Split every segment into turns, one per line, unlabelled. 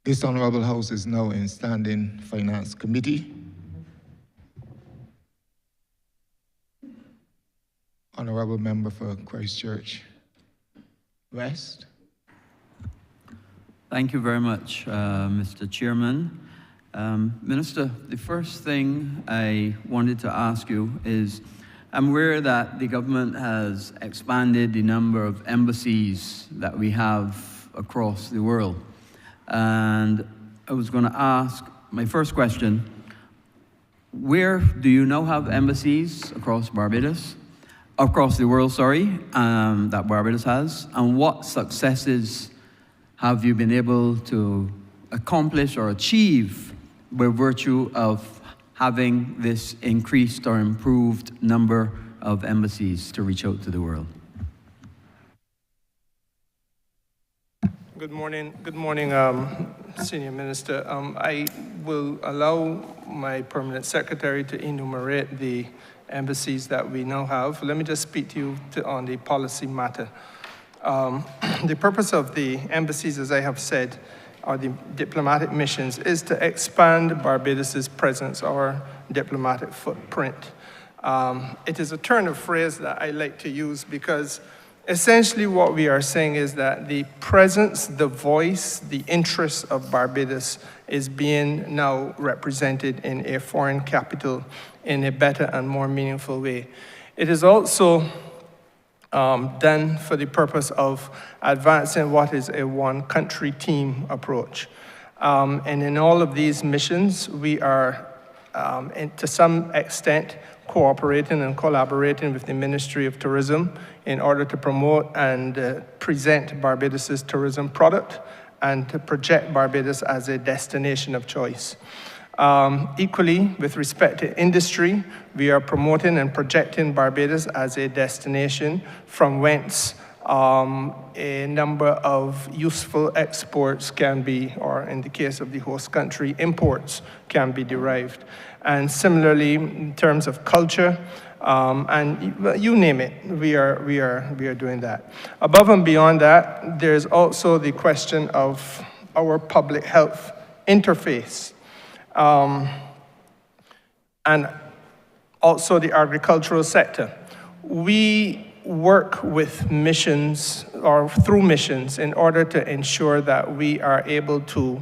This Honourable House is now in Standing Finance Committee. Honourable Member for Christchurch West.
Thank you very much, Mr. Chairman. Minister, the first thing I wanted to ask you is, I'm aware that the government has expanded the number of embassies that we have across the world. And I was going to ask, my first question, where do you now have embassies across Barbados? Across the world, sorry, that Barbados has? And what successes have you been able to accomplish or achieve by virtue of having this increased or improved number of embassies to reach out to the world?
Good morning, Senior Minister. I will allow my Permanent Secretary to enumerate the embassies that we now have. Let me just speak to you on the policy matter. The purpose of the embassies, as I have said, or the diplomatic missions, is to expand Barbados's presence or diplomatic footprint. It is a turn of phrase that I like to use because essentially what we are saying is that the presence, the voice, the interest of Barbados is being now represented in a foreign capital in a better and more meaningful way. It is also done for the purpose of advancing what is a one-country team approach. And in all of these missions, we are, to some extent, cooperating and collaborating with the Ministry of Tourism in order to promote and present Barbados's tourism product and to project Barbados as a destination of choice. Equally, with respect to industry, we are promoting and projecting Barbados as a destination from whence a number of useful exports can be, or in the case of the host country, imports can be derived. And similarly, in terms of culture, and you name it, we are doing that. Above and beyond that, there's also the question of our public health interface. And also the agricultural sector. We work with missions or through missions in order to ensure that we are able to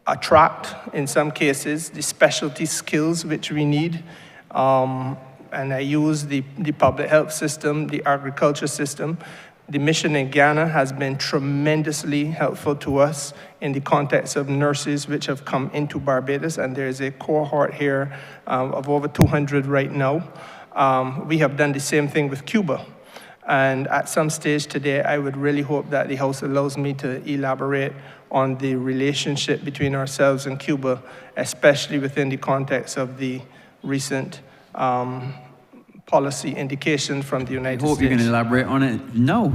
attract, in some cases, the specialty skills which we need. And I use the public health system, the agriculture system. The mission in Ghana has been tremendously helpful to us in the context of nurses which have come into Barbados, and there is a cohort here of over 200 right now. We have done the same thing with Cuba. And at some stage today, I would really hope that the House allows me to elaborate on the relationship between ourselves and Cuba, especially within the context of the recent policy indication from the United States.
I hope you can elaborate on it. No.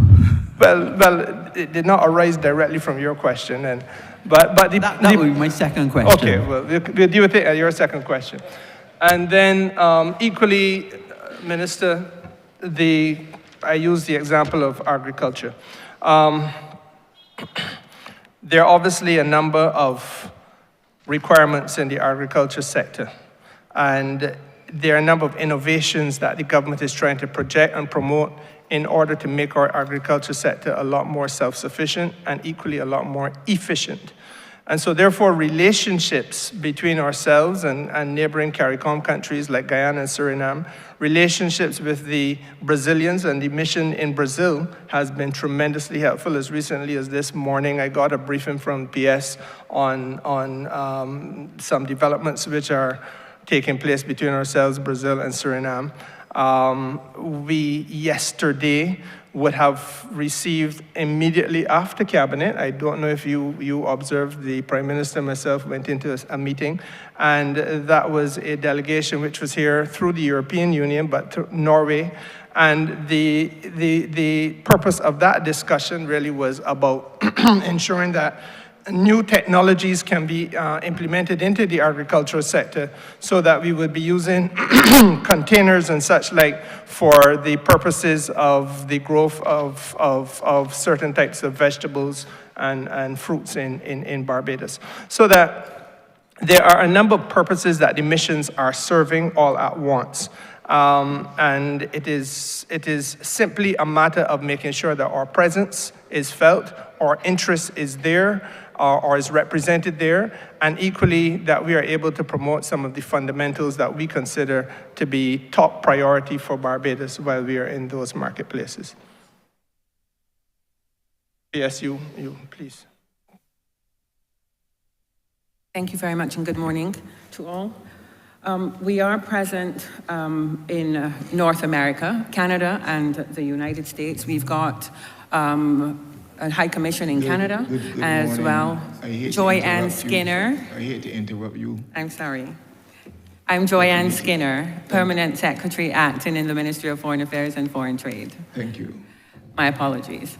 Well, it did not arise directly from your question, but
that would be my second question.
Okay, well, we'll deal with it at your second question. And then equally, Minister, I use the example of agriculture. There are obviously a number of requirements in the agriculture sector, and there are a number of innovations that the government is trying to project and promote in order to make our agriculture sector a lot more self-sufficient and equally a lot more efficient. And so therefore relationships between ourselves and neighboring CARICOM countries like Guyana and Suriname, relationships with the Brazilians and the mission in Brazil has been tremendously helpful. As recently as this morning, I got a briefing from PS on some developments which are taking place between ourselves, Brazil and Suriname. We yesterday would have received immediately after cabinet. I don't know if you observed, the Prime Minister and myself went into a meeting, and that was a delegation which was here through the European Union, but through Norway. And the purpose of that discussion really was about ensuring that new technologies can be implemented into the agricultural sector so that we would be using containers and such like for the purposes of the growth of certain types of vegetables and fruits in Barbados. So that there are a number of purposes that the missions are serving all at once. And it is simply a matter of making sure that our presence is felt, our interest is there, or is represented there, and equally that we are able to promote some of the fundamentals that we consider to be top priority for Barbados while we are in those marketplaces. Yes, you please.
Thank you very much and good morning to all. We are present in North America, Canada, and the United States. We've got a High Commission in Canada
good
as
morning.
well. Joy Ann Skinner.
I hate to interrupt you.
I'm sorry. I'm Joy Ann Skinner, Permanent Secretary acting in the Ministry of Foreign Affairs and Foreign Trade.
Thank you.
My apologies.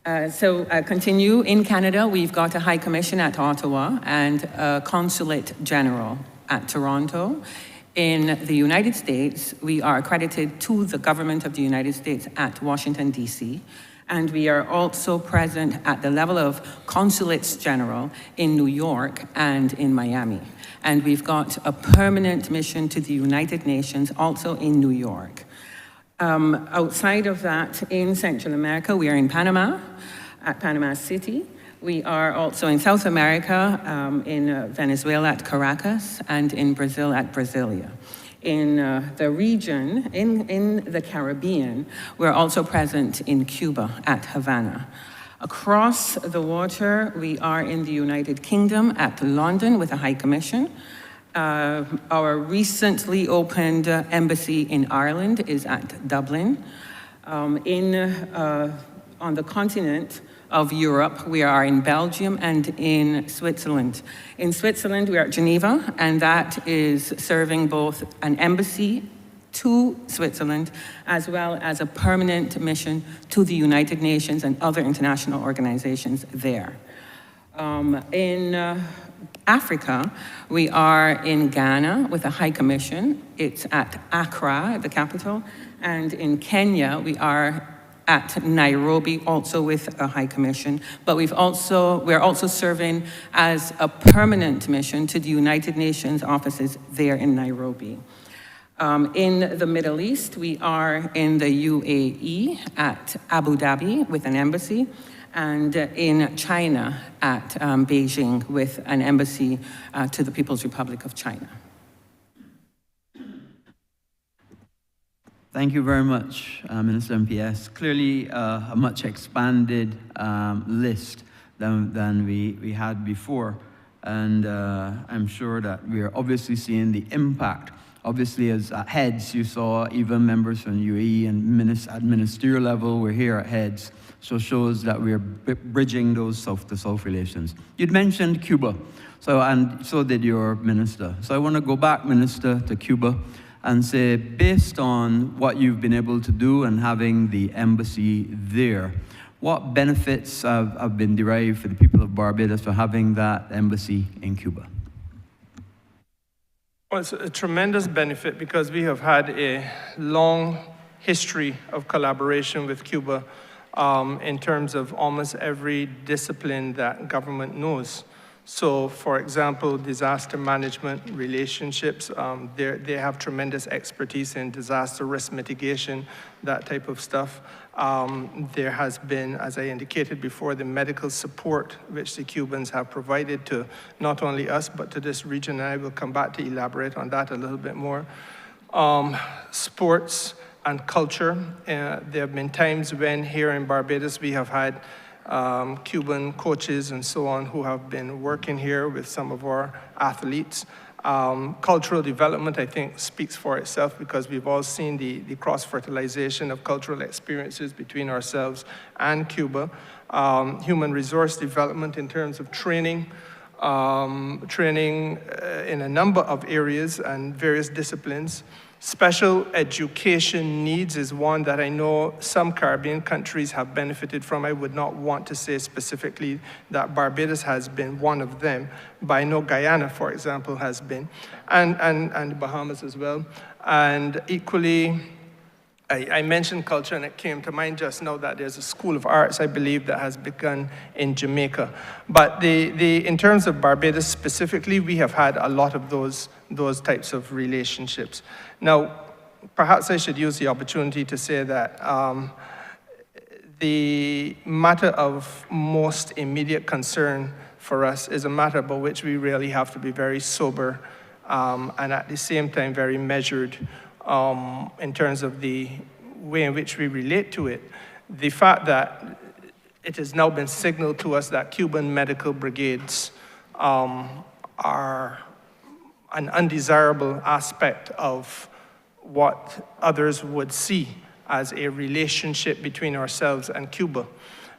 Continue in Canada, we've got a High Commission at Ottawa and a Consulate General at Toronto. In the United States, we are accredited to the government of the United States at Washington, D.C., and we are also present at the level of Consulates General in New York and in Miami. And we've got a permanent mission to the United Nations also in New York. Outside of that, in Central America, we are in Panama, at Panama City. We are also in South America, in Venezuela at Caracas, and in Brazil at Brasilia. In the region, in the Caribbean, we're also present in Cuba at Havana. Across the water, we are in the United Kingdom at London with a High Commission. Our recently opened embassy in Ireland is at Dublin. On the continent of Europe, we are in Belgium and in Switzerland. In Switzerland, we are at Geneva, and that is serving both an embassy to Switzerland, as well as a permanent mission to the United Nations and other international organizations there. In Africa, we are in Ghana with a High Commission. It's at Accra, the capital, and in Kenya, we are at Nairobi, also with a High Commission, but we're also serving as a permanent mission to the United Nations offices there in Nairobi. In the Middle East, we are in the UAE at Abu Dhabi with an embassy, and in China at Beijing with an embassy to the People's Republic of China.
Thank you very much, Minister MPS. Clearly a much expanded list than we had before. And I'm sure that we are obviously seeing the impact. Obviously, as heads, you saw even members from UAE and at ministerial level, we're here at heads. So it shows that we're bridging those south-to-south relations. You'd mentioned Cuba, and so did your minister. So I want to go back, Minister, to Cuba and say, based on what you've been able to do and having the embassy there, what benefits have been derived for the people of Barbados for having that embassy in Cuba?
Well, it's a tremendous benefit because we have had a long history of collaboration with Cuba in terms of almost every discipline that government knows. So, for example, disaster management relationships, they have tremendous expertise in disaster risk mitigation, that type of stuff. There has been, as I indicated before, the medical support which the Cubans have provided to not only us, but to this region, and I will come back to elaborate on that a little bit more. Sports and culture. There have been times when here in Barbados we have had Cuban coaches and so on who have been working here with some of our athletes. Cultural development, I think, speaks for itself because we've all seen the cross-fertilization of cultural experiences between ourselves and Cuba. Human resource development in terms of training in a number of areas and various disciplines. Special education needs is one that I know some Caribbean countries have benefited from. I would not want to say specifically that Barbados has been one of them, but I know Guyana, for example, has been, and the Bahamas as well. And equally, I mentioned culture, and it came to mind just now that there's a School of Arts, I believe, that has begun in Jamaica. But in terms of Barbados specifically, we have had a lot of those types of relationships. Now, perhaps I should use the opportunity to say that the matter of most immediate concern for us is a matter about which we really have to be very sober and at the same time very measured in terms of the way in which we relate to it. The fact that it has now been signaled to us that Cuban medical brigades are an undesirable aspect of what others would see as a relationship between ourselves and Cuba.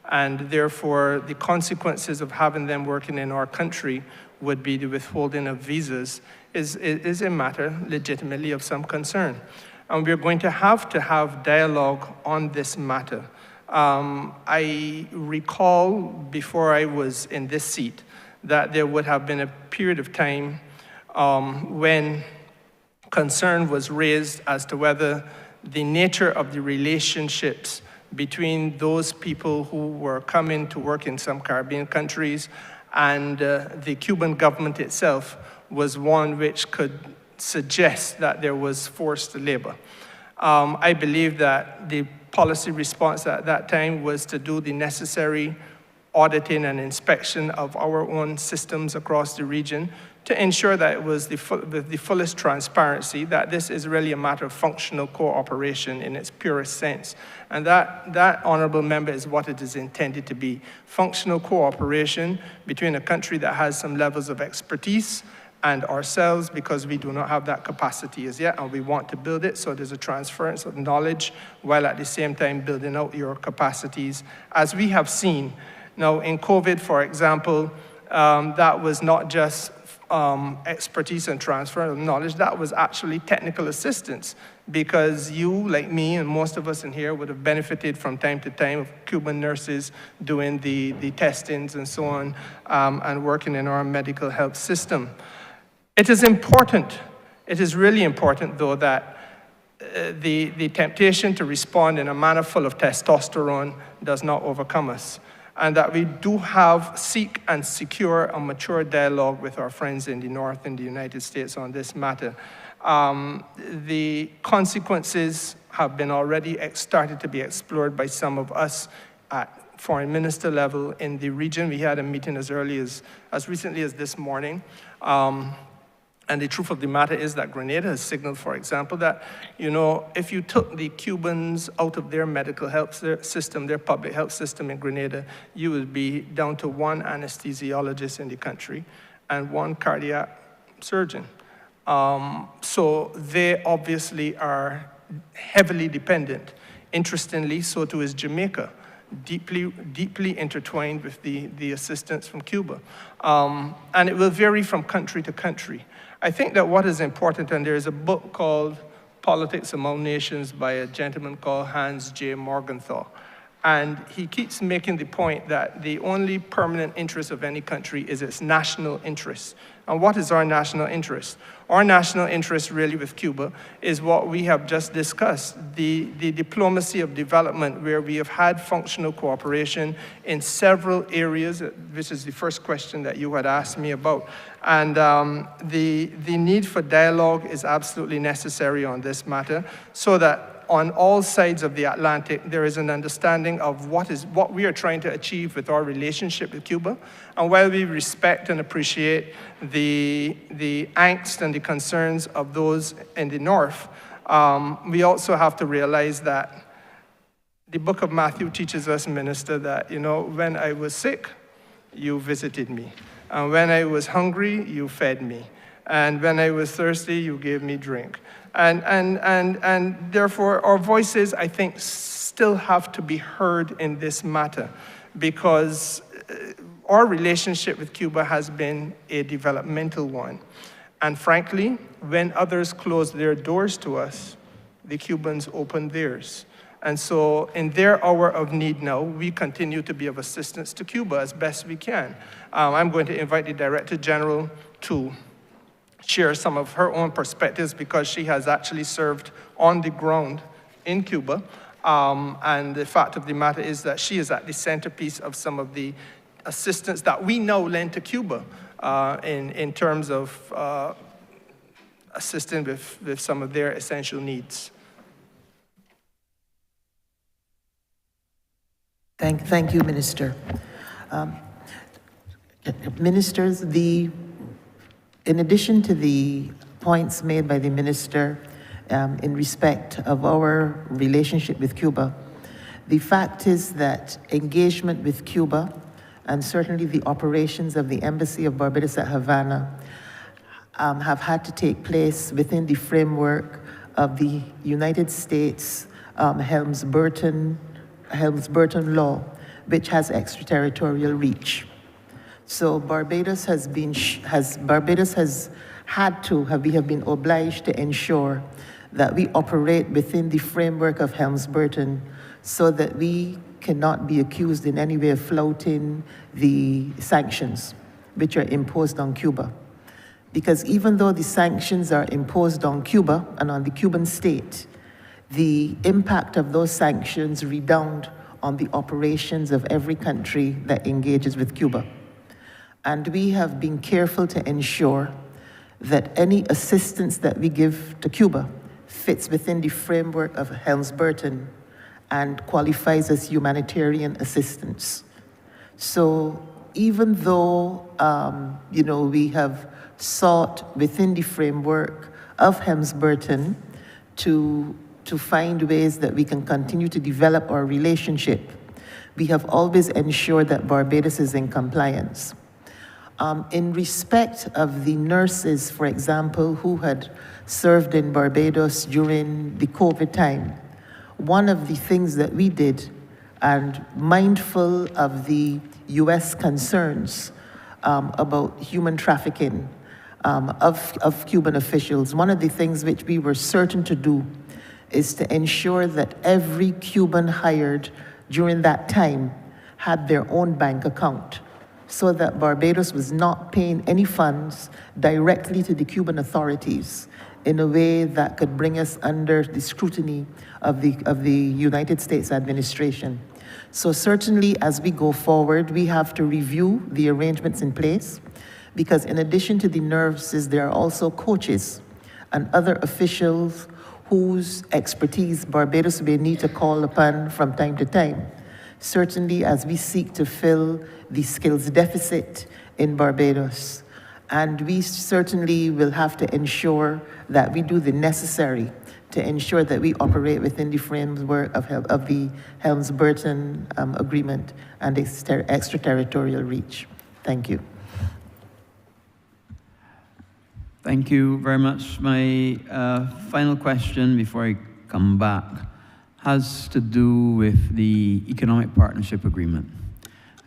And therefore, the consequences of having them working in our country would be the withholding of visas is a matter legitimately of some concern. And we're going to have dialogue on this matter. I recall before I was in this seat that there would have been a period of time when concern was raised as to whether the nature of the relationships between those people who were coming to work in some Caribbean countries and the Cuban government itself was one which could suggest that there was forced labor. I believe that the policy response at that time was to do the necessary auditing and inspection of our own systems across the region to ensure that it was the fullest transparency, that this is really a matter of functional cooperation in its purest sense. And that, honorable member, is what it is intended to be. Functional cooperation between a country that has some levels of expertise and ourselves, because we do not have that capacity as yet, and we want to build it, so there's a transference of knowledge, while at the same time building out your capacities, as we have seen. Now, in COVID, for example, that was not just expertise and transfer of knowledge, that was actually technical assistance, because you, like me, and most of us in here would have benefited from time to time of Cuban nurses doing the testings and so on, and working in our medical health system. It is important, it is really important, though, that the temptation to respond in a manner full of testosterone does not overcome us, and that we do seek and secure a mature dialogue with our friends in the North in the United States on this matter. The consequences have been already started to be explored by some of us at foreign minister level in the region. We had a meeting as recently as this morning. And the truth of the matter is that Grenada has signaled, for example, that, if you took the Cubans out of their medical health system, their public health system in Grenada, you would be down to one anesthesiologist in the country and one cardiac surgeon. So they obviously are heavily dependent. Interestingly, so too is Jamaica, deeply intertwined with the assistance from Cuba. And it will vary from country to country. I think that what is important, and there is a book called Politics Among Nations by a gentleman called Hans J. Morgenthau. And he keeps making the point that the only permanent interest of any country is its national interest. And what is our national interest? Our national interest really with Cuba is what we have just discussed, the diplomacy of development, where we have had functional cooperation in several areas, which is the first question that you had asked me about. And the need for dialogue is absolutely necessary on this matter, so that on all sides of the Atlantic, there is an understanding of what we are trying to achieve with our relationship with Cuba. And while we respect and appreciate the angst and the concerns of those in the North, we also have to realize that the book of Matthew teaches us, Minister, that, when I was sick, you visited me. And when I was hungry, you fed me. And when I was thirsty, you gave me drink. And therefore, our voices, I think, still have to be heard in this matter, because our relationship with Cuba has been a developmental one. And frankly, when others closed their doors to us, the Cubans opened theirs. And so in their hour of need now, we continue to be of assistance to Cuba as best we can. I'm going to invite the Director General to share some of her own perspectives because she has actually served on the ground in Cuba. And the fact of the matter is that she is at the centerpiece of some of the assistance that we now lend to Cuba in terms of assisting with some of their essential needs.
Thank you, Minister. Ministers, in addition to the points made by the Minister in respect of our relationship with Cuba, the fact is that engagement with Cuba and certainly the operations of the Embassy of Barbados at Havana have had to take place within the framework of the United States Helms-Burton law, which has extraterritorial reach. So Barbados has been obliged to ensure that we operate within the framework of Helms-Burton so that we cannot be accused in any way of flouting the sanctions which are imposed on Cuba. Because even though the sanctions are imposed on Cuba and on the Cuban state, the impact of those sanctions redound on the operations of every country that engages with Cuba. And we have been careful to ensure that any assistance that we give to Cuba fits within the framework of Helms-Burton and qualifies as humanitarian assistance. So even though, we have sought within the framework of Helms-Burton to find ways that we can continue to develop our relationship, we have always ensured that Barbados is in compliance. In respect of the nurses, for example, who had served in Barbados during the COVID time, one of the things that we did, and mindful of the US concerns about human trafficking of Cuban officials, one of the things which we were certain to do is to ensure that every Cuban hired during that time had their own bank account, so that Barbados was not paying any funds directly to the Cuban authorities in a way that could bring us under the scrutiny of the United States administration. So certainly as we go forward, we have to review the arrangements in place, because in addition to the nurses, there are also coaches and other officials whose expertise Barbados may need to call upon from time to time. Certainly as we seek to fill the skills deficit in Barbados. And we certainly will have to ensure that we do the necessary to ensure that we operate within the framework of the Helms-Burton Agreement and extraterritorial reach. Thank you.
Thank you very much. My final question before I come back has to do with the Economic Partnership Agreement.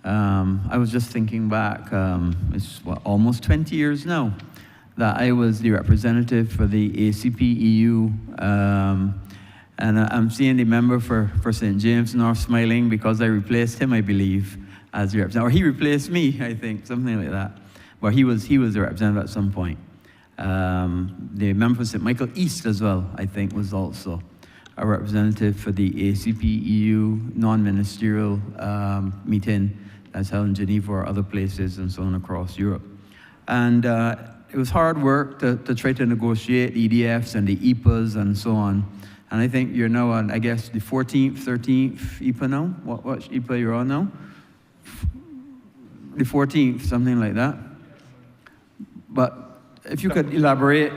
I was just thinking back, it's almost 20 years now that I was the representative for the ACP-EU, and I'm seeing the member for St. James North smiling because I replaced him, I believe, as the representative. Or he replaced me, I think, something like that. But he was the representative at some point. The member for St. Michael East as well, I think, was also a representative for the ACP-EU non-ministerial meeting that's held in Geneva or other places and so on across Europe. And it was hard work to try to negotiate EDFs and the EPAs and so on. And I think you're now on, I guess, the 14th, 13th EPA now? What EPA you're on now? The 14th, something like that. But if you could elaborate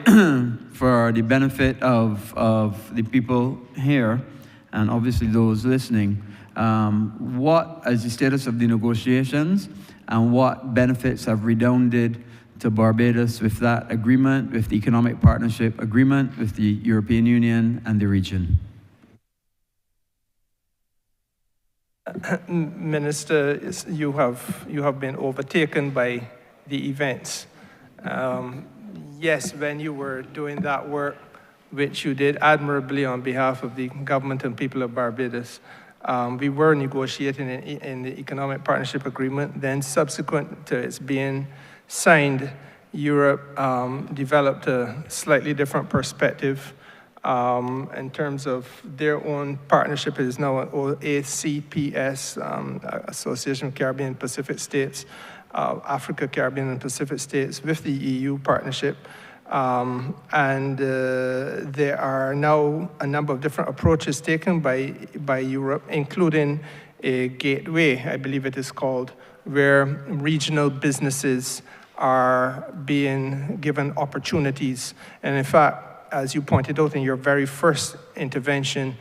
for the benefit of the people here, and obviously those listening, what is the status of the negotiations and what benefits have redounded to Barbados with that agreement, with the Economic Partnership Agreement, with the European Union and the region?
Minister, you have been overtaken by the events. yes, when you were doing that work, which you did admirably on behalf of the government and people of Barbados, we were negotiating in the Economic Partnership Agreement. Then subsequent to its being signed, Europe developed a slightly different perspective in terms of their own partnership. It is now an ACPS, Association of Caribbean and Pacific States, Africa, Caribbean and Pacific States, with the EU partnership. There are now a number of different approaches taken by Europe, including a gateway, I believe it is called, where regional businesses are being given opportunities. And in fact, as you pointed out in your very first intervention,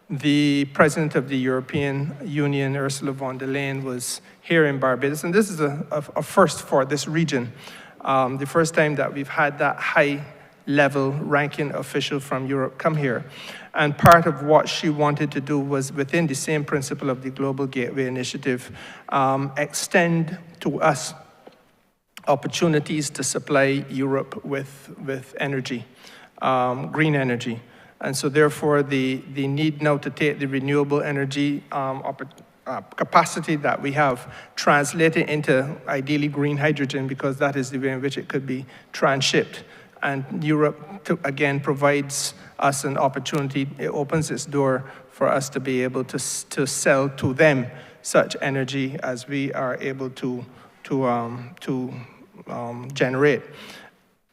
the President of the European Union, Ursula von der Leyen, was here in Barbados, and this is a first for this region. The first time that we've had that high-level ranking official from Europe come here. And part of what she wanted to do was, within the same principle of the Global Gateway Initiative, extend to us opportunities to supply Europe with energy, green energy. And so therefore, the need now to take the renewable energy capacity that we have, translate it into ideally green hydrogen, because that is the way in which it could be transshipped. And Europe, again, provides us an opportunity. It opens its door for us to be able to sell to them such energy as we are able to generate.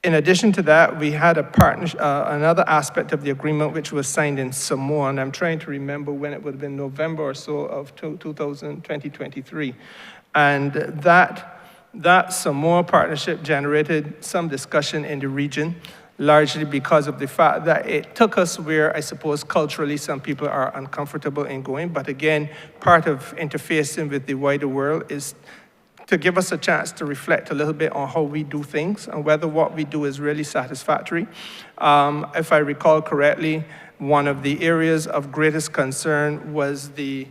In addition to that, we had a partnership, another aspect of the agreement which was signed in Samoa, and I'm trying to remember when it would have been November or so of 2023. And that Samoa partnership generated some discussion in the region, largely because of the fact that it took us where I suppose culturally some people are uncomfortable in going. But again, part of interfacing with the wider world is to give us a chance to reflect a little bit on how we do things and whether what we do is really satisfactory. If I recall correctly, one of the areas of greatest concern was the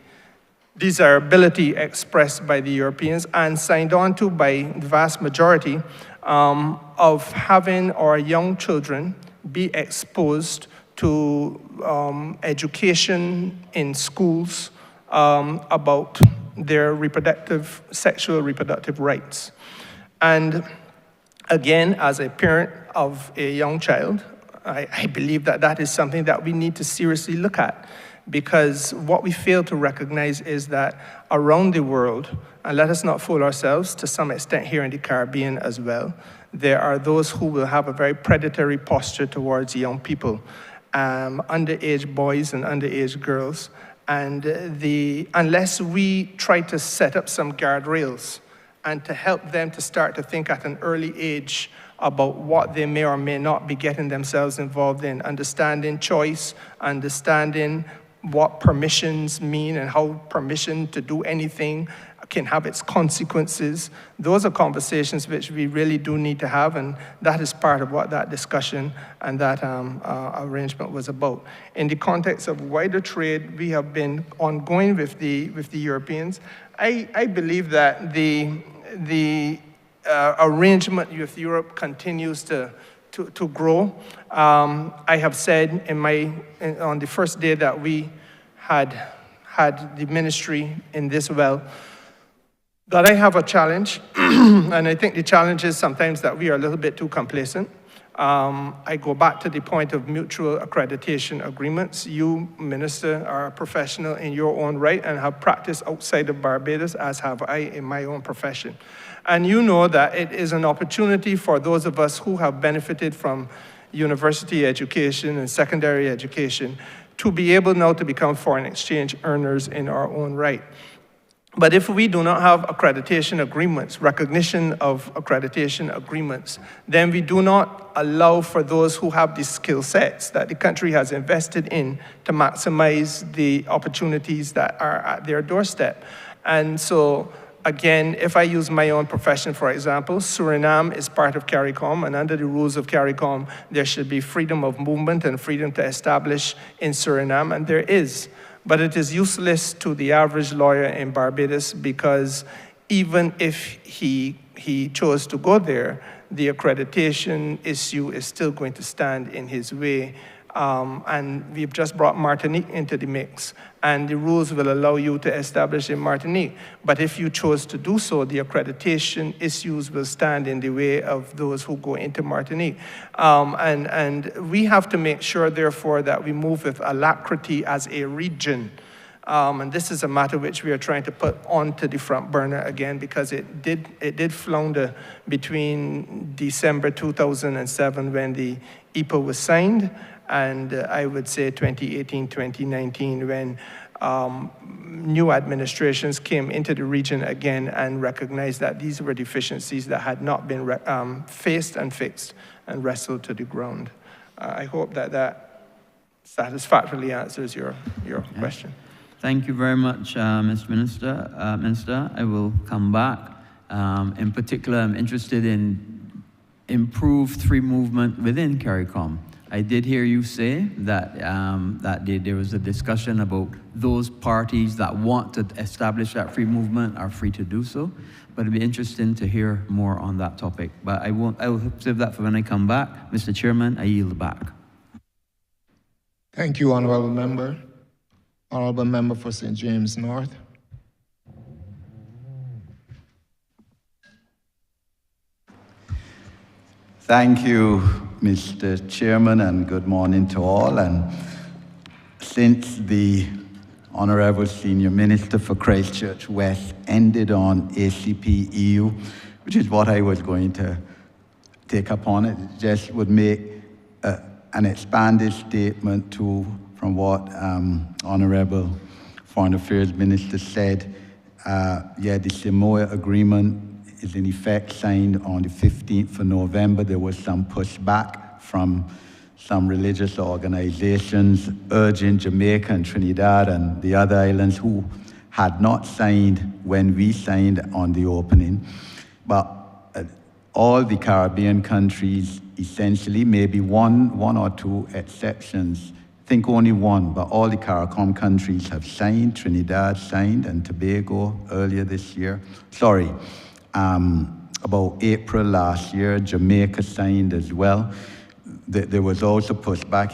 desirability expressed by the Europeans and signed on to by the vast majority of having our young children be exposed to education in schools about their sexual reproductive rights. And again, as a parent of a young child, I believe that that is something that we need to seriously look at, because what we fail to recognize is that around the world, and let us not fool ourselves, to some extent here in the Caribbean as well, there are those who will have a very predatory posture towards young people, underage boys and underage girls. And unless we try to set up some guardrails and to help them to start to think at an early age about what they may or may not be getting themselves involved in, understanding choice, understanding what permissions mean and how permission to do anything can have its consequences. Those are conversations which we really do need to have, and that is part of what that discussion and that arrangement was about. In the context of wider trade, we have been ongoing with the Europeans. I believe that the arrangement with Europe continues to grow. I have said on the first day that we had the ministry in this well, that I have a challenge, and I think the challenge is sometimes that we are a little bit too complacent. I go back to the point of mutual accreditation agreements. You, Minister, are a professional in your own right and have practiced outside of Barbados, as have I in my own profession. And you know that it is an opportunity for those of us who have benefited from university education and secondary education to be able now to become foreign exchange earners in our own right. But if we do not have accreditation agreements, recognition of accreditation agreements, then we do not allow for those who have the skill sets that the country has invested in to maximize the opportunities that are at their doorstep. And so, again, if I use my own profession, for example, Suriname is part of CARICOM, and under the rules of CARICOM, there should be freedom of movement and freedom to establish in Suriname, and there is. But it is useless to the average lawyer in Barbados because even if he chose to go there, the accreditation issue is still going to stand in his way. And we've just brought Martinique into the mix, and the rules will allow you to establish in Martinique. But if you chose to do so, the accreditation issues will stand in the way of those who go into Martinique. And we have to make sure, therefore, that we move with alacrity as a region. And this is a matter which we are trying to put onto the front burner again, because it did flounder between December 2007 when the EPA was signed, and I would say 2018, 2019 when new administrations came into the region again and recognized that these were deficiencies that had not been faced and fixed and wrestled to the ground. I hope that satisfactorily answers your question.
Thank you very much, Mr. Minister. Minister, I will come back. In particular, I'm interested in improved free movement within CARICOM. I did hear you say that, there was a discussion about those parties that want to establish that free movement are free to do so, but it'd be interesting to hear more on that topic. But I will save that for when I come back. Mr. Chairman, I yield back.
Thank you, Honourable Member. Honourable Member for St. James North.
Thank you, Mr. Chairman, and good morning to all. And since the Honourable Senior Minister for Christchurch West ended on ACP EU, which is what I was going to take up on, it just would make an expanded statement from what Honourable Foreign Affairs Minister said. The Samoa Agreement is in effect signed on the 15th of November. There was some pushback from some religious organizations urging Jamaica and Trinidad and the other islands who had not signed when we signed on the opening. But all the Caribbean countries, essentially, maybe one or two exceptions, I think only one, but all the CARICOM countries have signed. Trinidad signed, and Tobago earlier this year. Sorry, about April last year, Jamaica signed as well. There was also pushback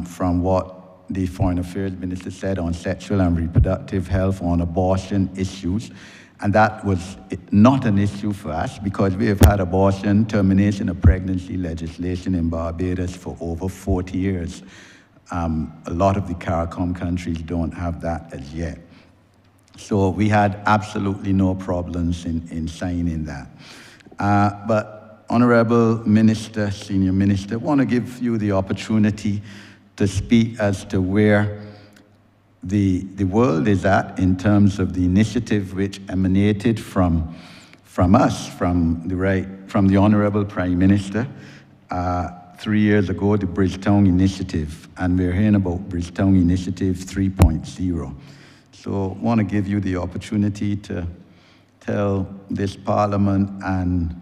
from what the Foreign Affairs Minister said on sexual and reproductive health, on abortion issues. And that was not an issue for us because we have had abortion, termination of pregnancy legislation in Barbados for over 40 years. A lot of the CARICOM countries don't have that as yet. So we had absolutely no problems in signing that. But Honourable Minister, Senior Minister, I want to give you the opportunity to speak as to where the world is at in terms of the initiative which emanated from us, from the Honourable Prime Minister, 3 years ago, the Bridgetown Initiative, and we're hearing about Bridgetown Initiative 3.0. So I want to give you the opportunity to tell this Parliament and,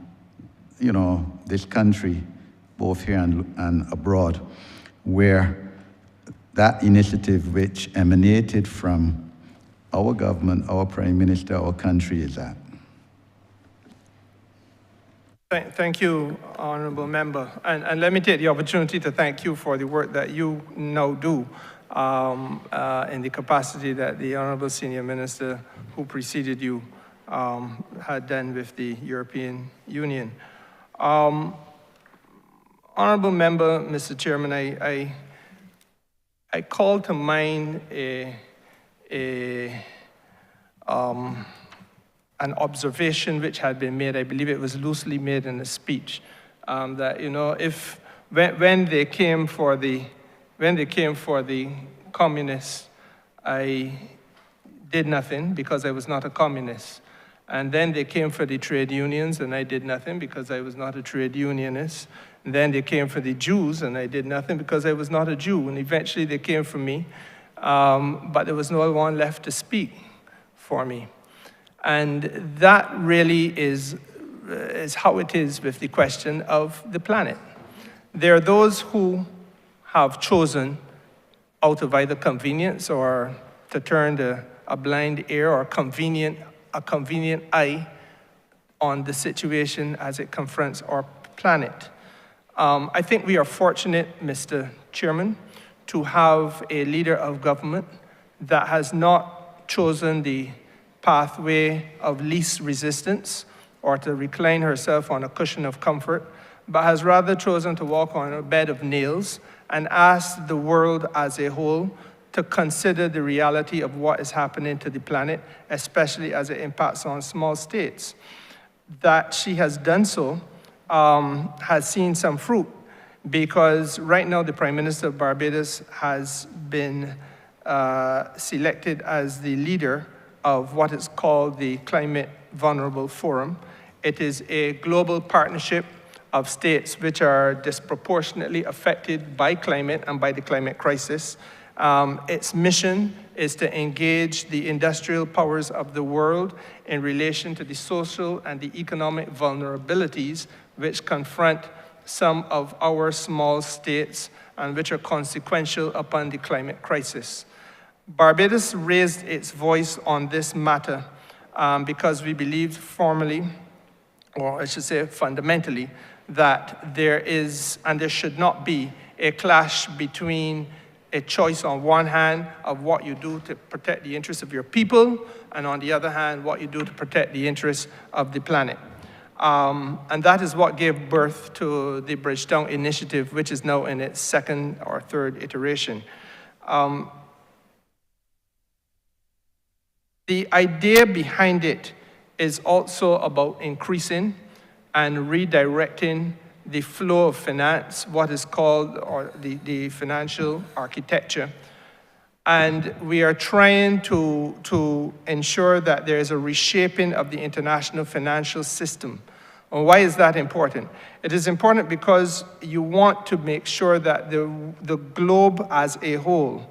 this country, both here and abroad, where that initiative which emanated from our government, our Prime Minister, our country is at.
Thank you, Honourable Member. And let me take the opportunity to thank you for the work that you now do in the capacity that the Honourable Senior Minister who preceded you had done with the European Union. Honourable Member, Mr. Chairman, I call to mind an observation which had been made, I believe it was loosely made in a speech, that when they came for the communists, I did nothing because I was not a communist. And then they came for the trade unions, and I did nothing because I was not a trade unionist. And then they came for the Jews, and I did nothing because I was not a Jew. And eventually they came for me, but there was no one left to speak for me. And that really is how it is with the question of the planet. There are those who have chosen, out of either convenience or to turn a blind ear, or convenient a convenient eye on the situation as it confronts our planet. I think we are fortunate, Mr. Chairman, to have a leader of government that has not chosen the pathway of least resistance or to recline herself on a cushion of comfort, but has rather chosen to walk on a bed of nails and ask the world as a whole to consider the reality of what is happening to the planet, especially as it impacts on small states. That she has done so has seen some fruit, because right now the Prime Minister of Barbados has been selected as the leader of what is called the Climate Vulnerable Forum. It is a global partnership of states which are disproportionately affected by climate and by the climate crisis. Its mission is to engage the industrial powers of the world in relation to the social and the economic vulnerabilities which confront some of our small states and which are consequential upon the climate crisis. Barbados raised its voice on this matter because we believe formally, or I should say fundamentally, that there is and there should not be a clash between a choice on one hand of what you do to protect the interests of your people, and on the other hand, what you do to protect the interests of the planet. And that is what gave birth to the Bridgetown Initiative, which is now in its second or third iteration. The idea behind it is also about increasing and redirecting the flow of finance, what is called or the financial architecture. And we are trying to ensure that there is a reshaping of the international financial system. And why is that important? It is important because you want to make sure that the globe as a whole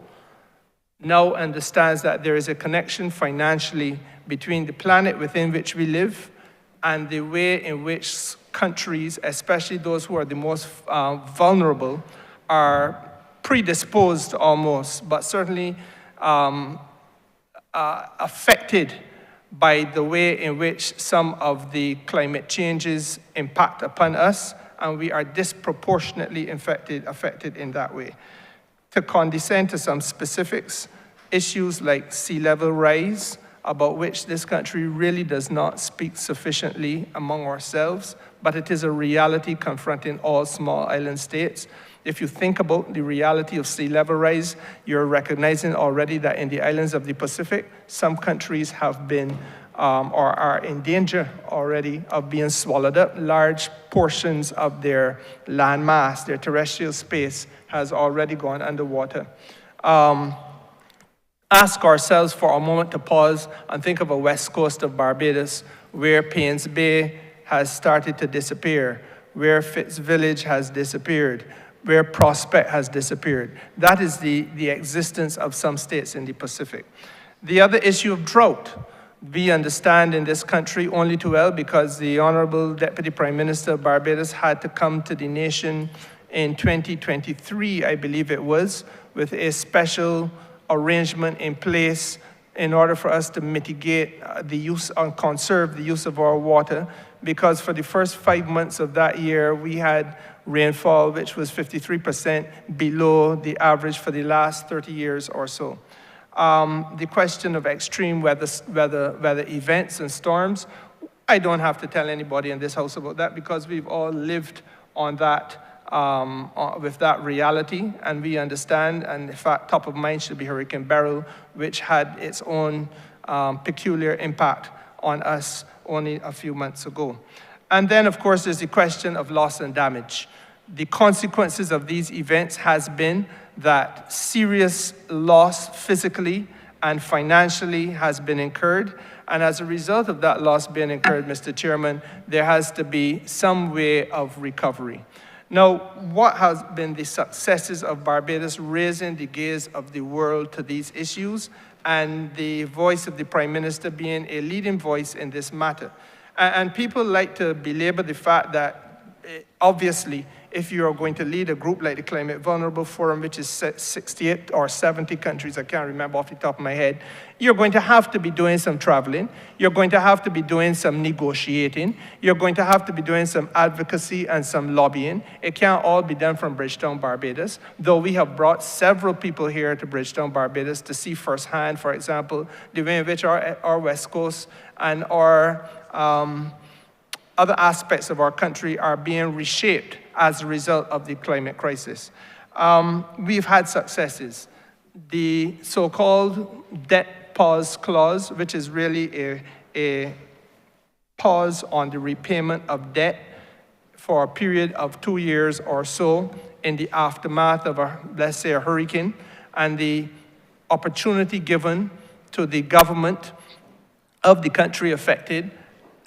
now understands that there is a connection financially between the planet within which we live and the way in which countries, especially those who are the most vulnerable, are predisposed almost, but certainly affected by the way in which some of the climate changes impact upon us, and we are disproportionately affected in that way. To condescend to some specifics, issues like sea level rise, about which this country really does not speak sufficiently among ourselves, but it is a reality confronting all small island states. If you think about the reality of sea level rise, you're recognizing already that in the islands of the Pacific, some countries have been or are in danger already of being swallowed up. Large portions of their land mass, their terrestrial space, has already gone underwater. Ask ourselves for a moment to pause and think of a west coast of Barbados where Paynes Bay has started to disappear, where Fitz Village has disappeared, where Prospect has disappeared. That is the existence of some states in the Pacific. The other issue of drought, we understand in this country only too well because the Honourable Deputy Prime Minister of Barbados had to come to the nation in 2023, I believe it was, with a special arrangement in place in order for us to mitigate the use and conserve the use of our water, because for the first 5 months of that year, we had rainfall which was 53% below the average for the last 30 years or so. The question of extreme weather events and storms, I don't have to tell anybody in this house about that because we've all lived on that with that reality, and we understand, and in fact, top of mind should be Hurricane Beryl, which had its own peculiar impact on us only a few months ago. And then, of course, there's the question of loss and damage. The consequences of these events has been that serious loss physically and financially has been incurred, and as a result of that loss being incurred, Mr. Chairman, there has to be some way of recovery. Now, what has been the successes of Barbados raising the gaze of the world to these issues and the voice of the Prime Minister being a leading voice in this matter? And people like to belabor the fact that obviously if you are going to lead a group like the Climate Vulnerable Forum, which is 68 or 70 countries, I can't remember off the top of my head, you're going to have to be doing some traveling. You're going to have to be doing some negotiating. You're going to have to be doing some advocacy and some lobbying. It can't all be done from Bridgetown, Barbados, though we have brought several people here to Bridgetown, Barbados to see firsthand, for example, the way in which our West Coast and our other aspects of our country are being reshaped as a result of the climate crisis. We've had successes. The so-called debt pause clause, which is really a pause on the repayment of debt for a period of 2 years or so in the aftermath of let's say, a hurricane, and the opportunity given to the government of the country affected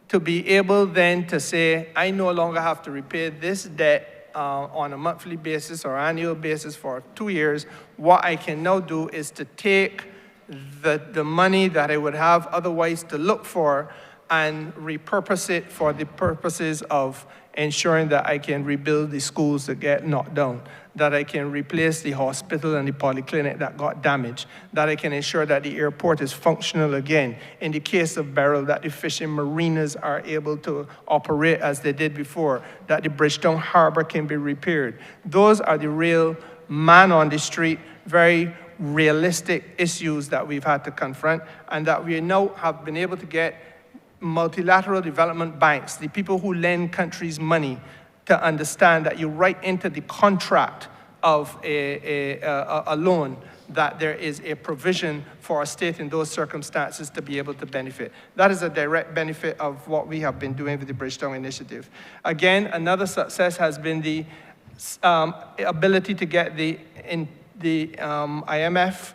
to be able then to say, I no longer have to repay this debt on a monthly basis or annual basis for 2 years. What I can now do is to take the money that I would have otherwise to look for and repurpose it for the purposes of ensuring that I can rebuild the schools that get knocked down, that I can replace the hospital and the polyclinic that got damaged, that I can ensure that the airport is functional again. In the case of Beryl, that the fishing marinas are able to operate as they did before, that the Bridgetown Harbor can be repaired. Those are the real man on the street, very realistic issues that we've had to confront, and that we now have been able to get multilateral development banks, the people who lend countries money, to understand that you write into the contract of a loan that there is a provision for a state in those circumstances to be able to benefit. That is a direct benefit of what we have been doing with the Bridgetown Initiative. Again, another success has been the ability to get the IMF,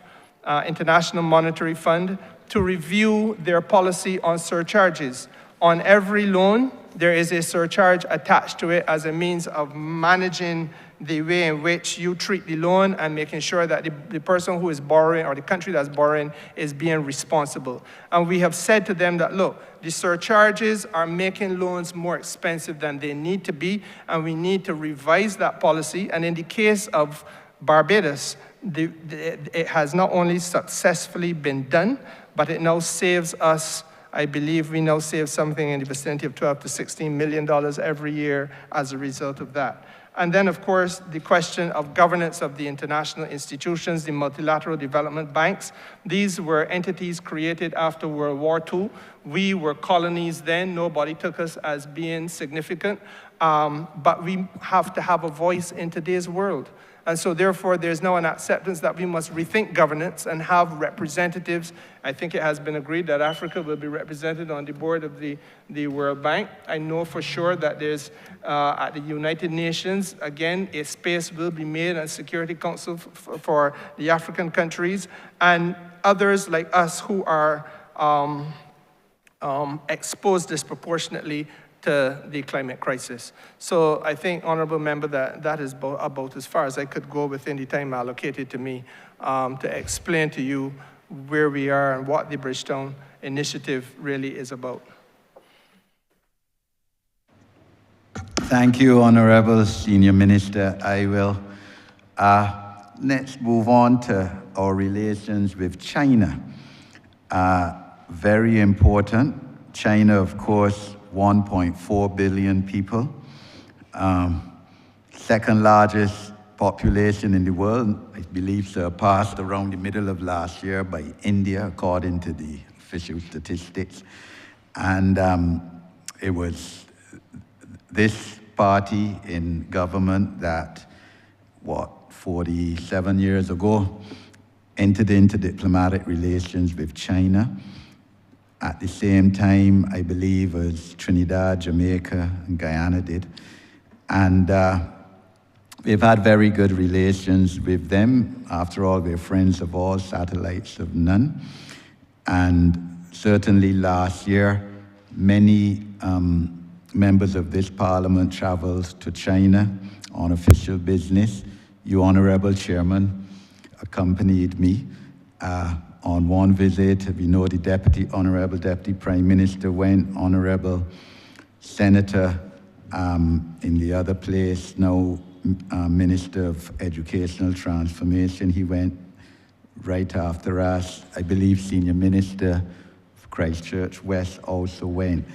International Monetary Fund, to review their policy on surcharges. On every loan, there is a surcharge attached to it as a means of managing the way in which you treat the loan and making sure that the person who is borrowing or the country that's borrowing is being responsible. And we have said to them that, look, the surcharges are making loans more expensive than they need to be, and we need to revise that policy. And in the case of Barbados, it has not only successfully been done, but it now saves us, I believe we now save something in the vicinity of $12 to $16 million every year as a result of that. And then, of course, the question of governance of the international institutions, the multilateral development banks. These were entities created after World War II. We were colonies then. Nobody took us as being significant. But we have to have a voice in today's world. And so therefore, there's now an acceptance that we must rethink governance and have representatives. I think it has been agreed that Africa will be represented on the board of the World Bank. I know for sure that there's, at the United Nations, again, a space will be made at Security Council for the African countries, and others like us who are exposed disproportionately to the climate crisis. So I think, Honourable Member, that is about as far as I could go within the time allocated to me to explain to you where we are and what the Bridgetown Initiative really is about.
Thank you, Honourable Senior Minister. I will next move on to our relations with China. Very important. China, of course, 1.4 billion people, second largest population in the world, I believe surpassed around the middle of last year by India, according to the official statistics. And it was this party in government that, 47 years ago, entered into diplomatic relations with China. At the same time, I believe, as Trinidad, Jamaica, and Guyana did. And we've had very good relations with them. After all, we're friends of all, satellites of none. And certainly last year, many members of this parliament traveled to China on official business. You, Honourable Chairman, accompanied me on one visit. You know, the Honourable Deputy Prime Minister went, Honourable Senator in the other place, now Minister of Educational Transformation. He went right after us. I believe Senior Minister of Christchurch West also went.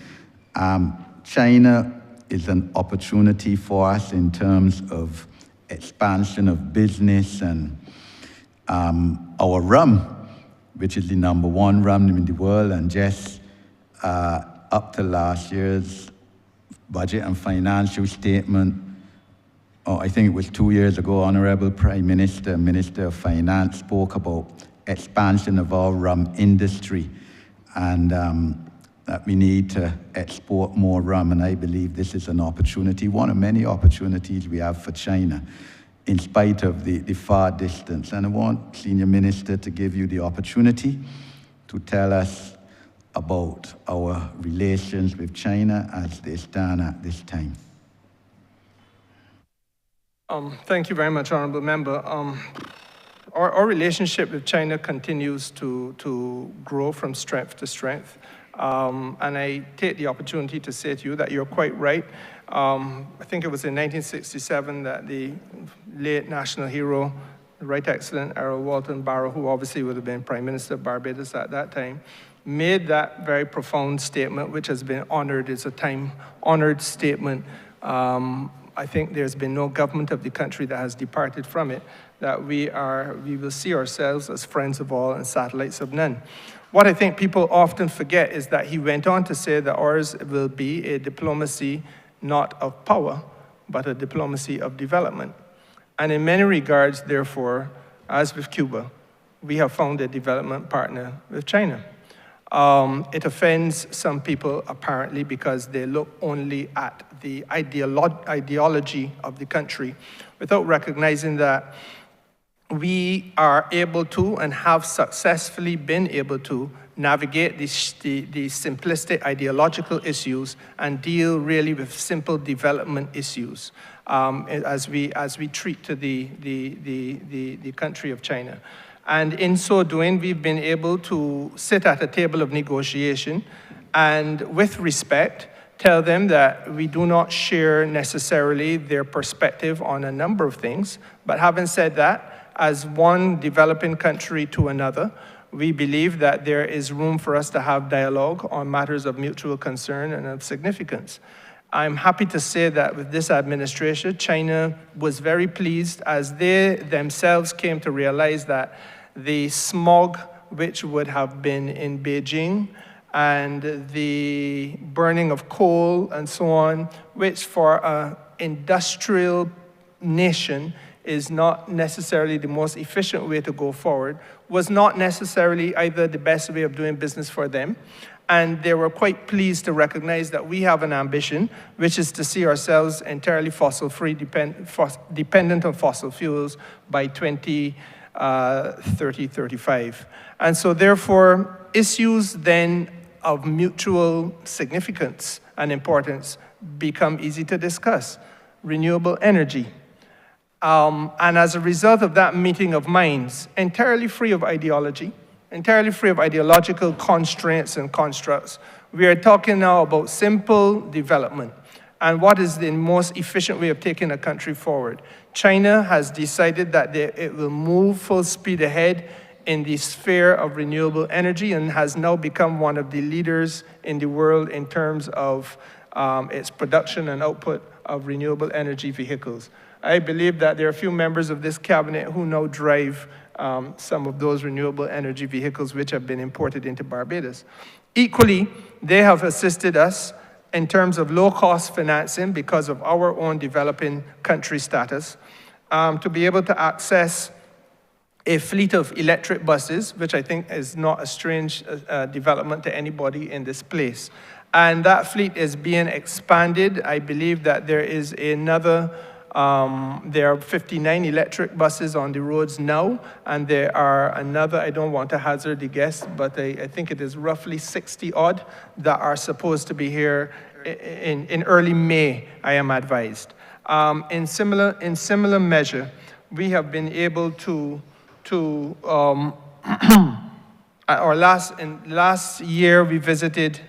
China is an opportunity for us in terms of expansion of business and our rum, which is the #1 rum in the world, and just up to last year's budget and financial statement, I think it was 2 years ago, Honourable Prime Minister, Minister of Finance spoke about expansion of our rum industry and that we need to export more rum, and I believe this is an opportunity, one of many opportunities we have for China, in spite of the far distance. And I want Senior Minister to give you the opportunity to tell us about our relations with China as they stand at this time.
Thank you very much, Honourable Member. Our relationship with China continues to grow from strength to strength. And I take the opportunity to say to you that you're quite right. I think it was in 1967 that the late national hero, the Right Excellent Errol Walton Barrow, who obviously would have been Prime Minister of Barbados at that time, made that very profound statement, which has been honored. It's a time-honored statement. I think there's been no government of the country that has departed from it, that we will see ourselves as friends of all and satellites of none. What I think people often forget is that he went on to say that ours will be a diplomacy not of power, but a diplomacy of development. And in many regards, therefore, as with Cuba, we have found a development partner with China. It offends some people, apparently, because they look only at the ideology of the country without recognizing that we are able to and have successfully been able to navigate the simplistic ideological issues and deal really with simple development issues as we treat to the country of China. And in so doing, we've been able to sit at a table of negotiation and, with respect, tell them that we do not share necessarily their perspective on a number of things. But having said that, as one developing country to another, we believe that there is room for us to have dialogue on matters of mutual concern and of significance. I'm happy to say that with this administration, China was very pleased as they themselves came to realize that the smog which would have been in Beijing and the burning of coal and so on, which for an industrial nation is not necessarily the most efficient way to go forward, was not necessarily either the best way of doing business for them. And they were quite pleased to recognize that we have an ambition, which is to see ourselves entirely fossil-free, dependent on fossil fuels by 2035. And so therefore, issues then of mutual significance and importance become easy to discuss. Renewable energy. And as a result of that meeting of minds, entirely free of ideology, entirely free of ideological constraints and constructs, we are talking now about simple development and what is the most efficient way of taking a country forward. China has decided that it will move full speed ahead in the sphere of renewable energy and has now become one of the leaders in the world in terms of its production and output of renewable energy vehicles. I believe that there are a few members of this cabinet who now drive some of those renewable energy vehicles which have been imported into Barbados. Equally, they have assisted us in terms of low-cost financing because of our own developing country status to be able to access a fleet of electric buses, which I think is not a strange development to anybody in this place. And that fleet is being expanded. I believe that there is another there are 59 electric buses on the roads now, and there are another, I don't want to hazard a guess, but I think it is roughly 60 odd that are supposed to be here in early May, I am advised. In similar measure, we have been able to last year we visited,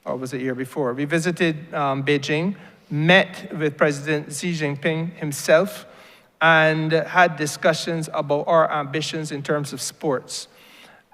or was it year before? We visited Beijing met with President Xi Jinping himself and had discussions about our ambitions in terms of sports.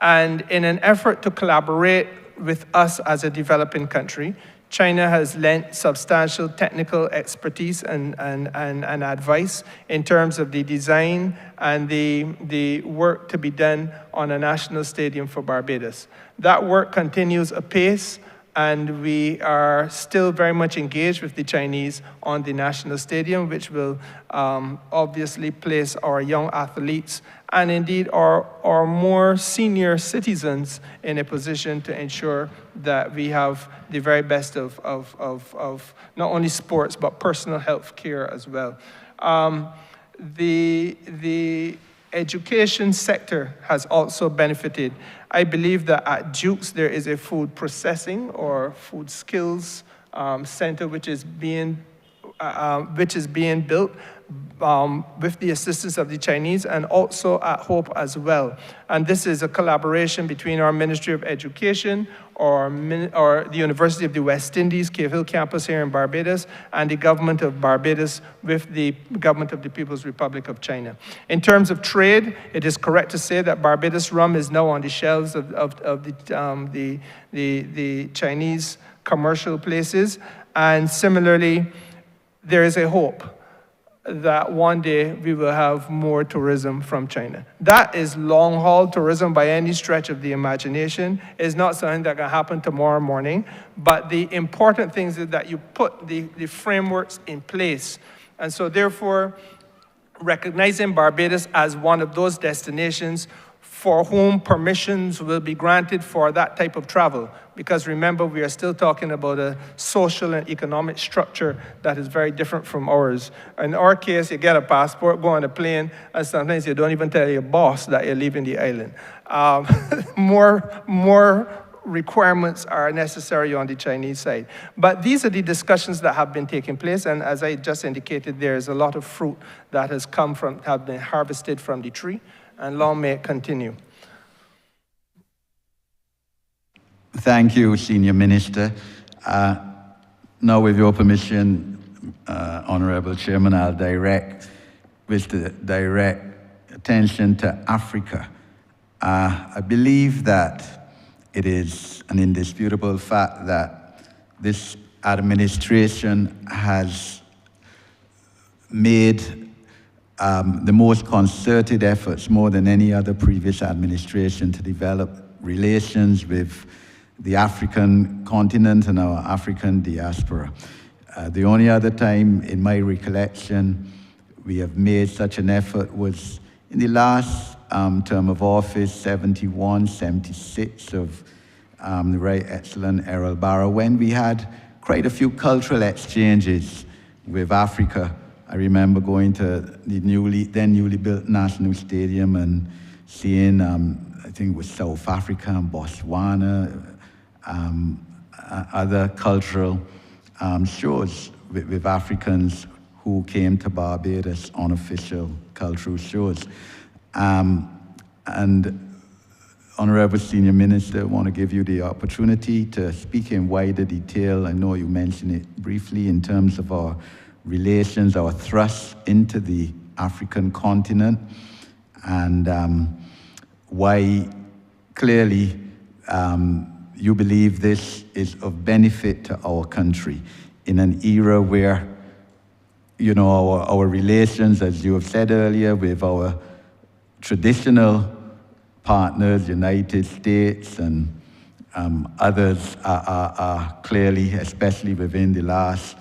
And in an effort to collaborate with us as a developing country, China has lent substantial technical expertise and advice in terms of the design and the work to be done on a national stadium for Barbados. That work continues apace, and we are still very much engaged with the Chinese on the national stadium, which will obviously place our young athletes and indeed our more senior citizens in a position to ensure that we have the very best of not only sports, but personal health care as well. The education sector has also benefited. I believe that at Duke's there is a food processing or food skills center which is being built with the assistance of the Chinese and also at Hope as well. And this is a collaboration between our Ministry of Education or the University of the West Indies, Cave Hill campus here in Barbados, and the government of Barbados with the government of the People's Republic of China. In terms of trade, it is correct to say that Barbados rum is now on the shelves of the Chinese commercial places. And similarly, there is a hope that one day we will have more tourism from China. That is long-haul tourism by any stretch of the imagination. It's not something that can happen tomorrow morning, but the important thing is that you put the frameworks in place. And so therefore, recognizing Barbados as one of those destinations for whom permissions will be granted for that type of travel. Because remember, we are still talking about a social and economic structure that is very different from ours. In our case, you get a passport, go on a plane, and sometimes you don't even tell your boss that you're leaving the island. More requirements are necessary on the Chinese side. But these are the discussions that have been taking place, and as I just indicated, there is a lot of fruit that has have been harvested from the tree, and long may it continue.
Thank you, Senior Minister. Now, with your permission, Honourable Chairman, I'll direct attention to Africa. I believe that it is an indisputable fact that this administration has made the most concerted efforts, more than any other previous administration, to develop relations with the African continent and our African diaspora. The only other time in my recollection we have made such an effort was in the last term of office, 71, 76 of the Right Excellent Errol Barrow, when we had quite a few cultural exchanges with Africa. I remember going to the then newly built National Stadium and seeing, I think it was South Africa and Botswana, other cultural shows with Africans who came to Barbados on official cultural shows. And Honourable Senior Minister, I want to give you the opportunity to speak in wider detail. I know you mentioned it briefly in terms of our relations, our thrust into the African continent, and why clearly you believe this is of benefit to our country in an era where, you know, our relations, as you have said earlier, with our traditional partners, United States and others are clearly, especially within the last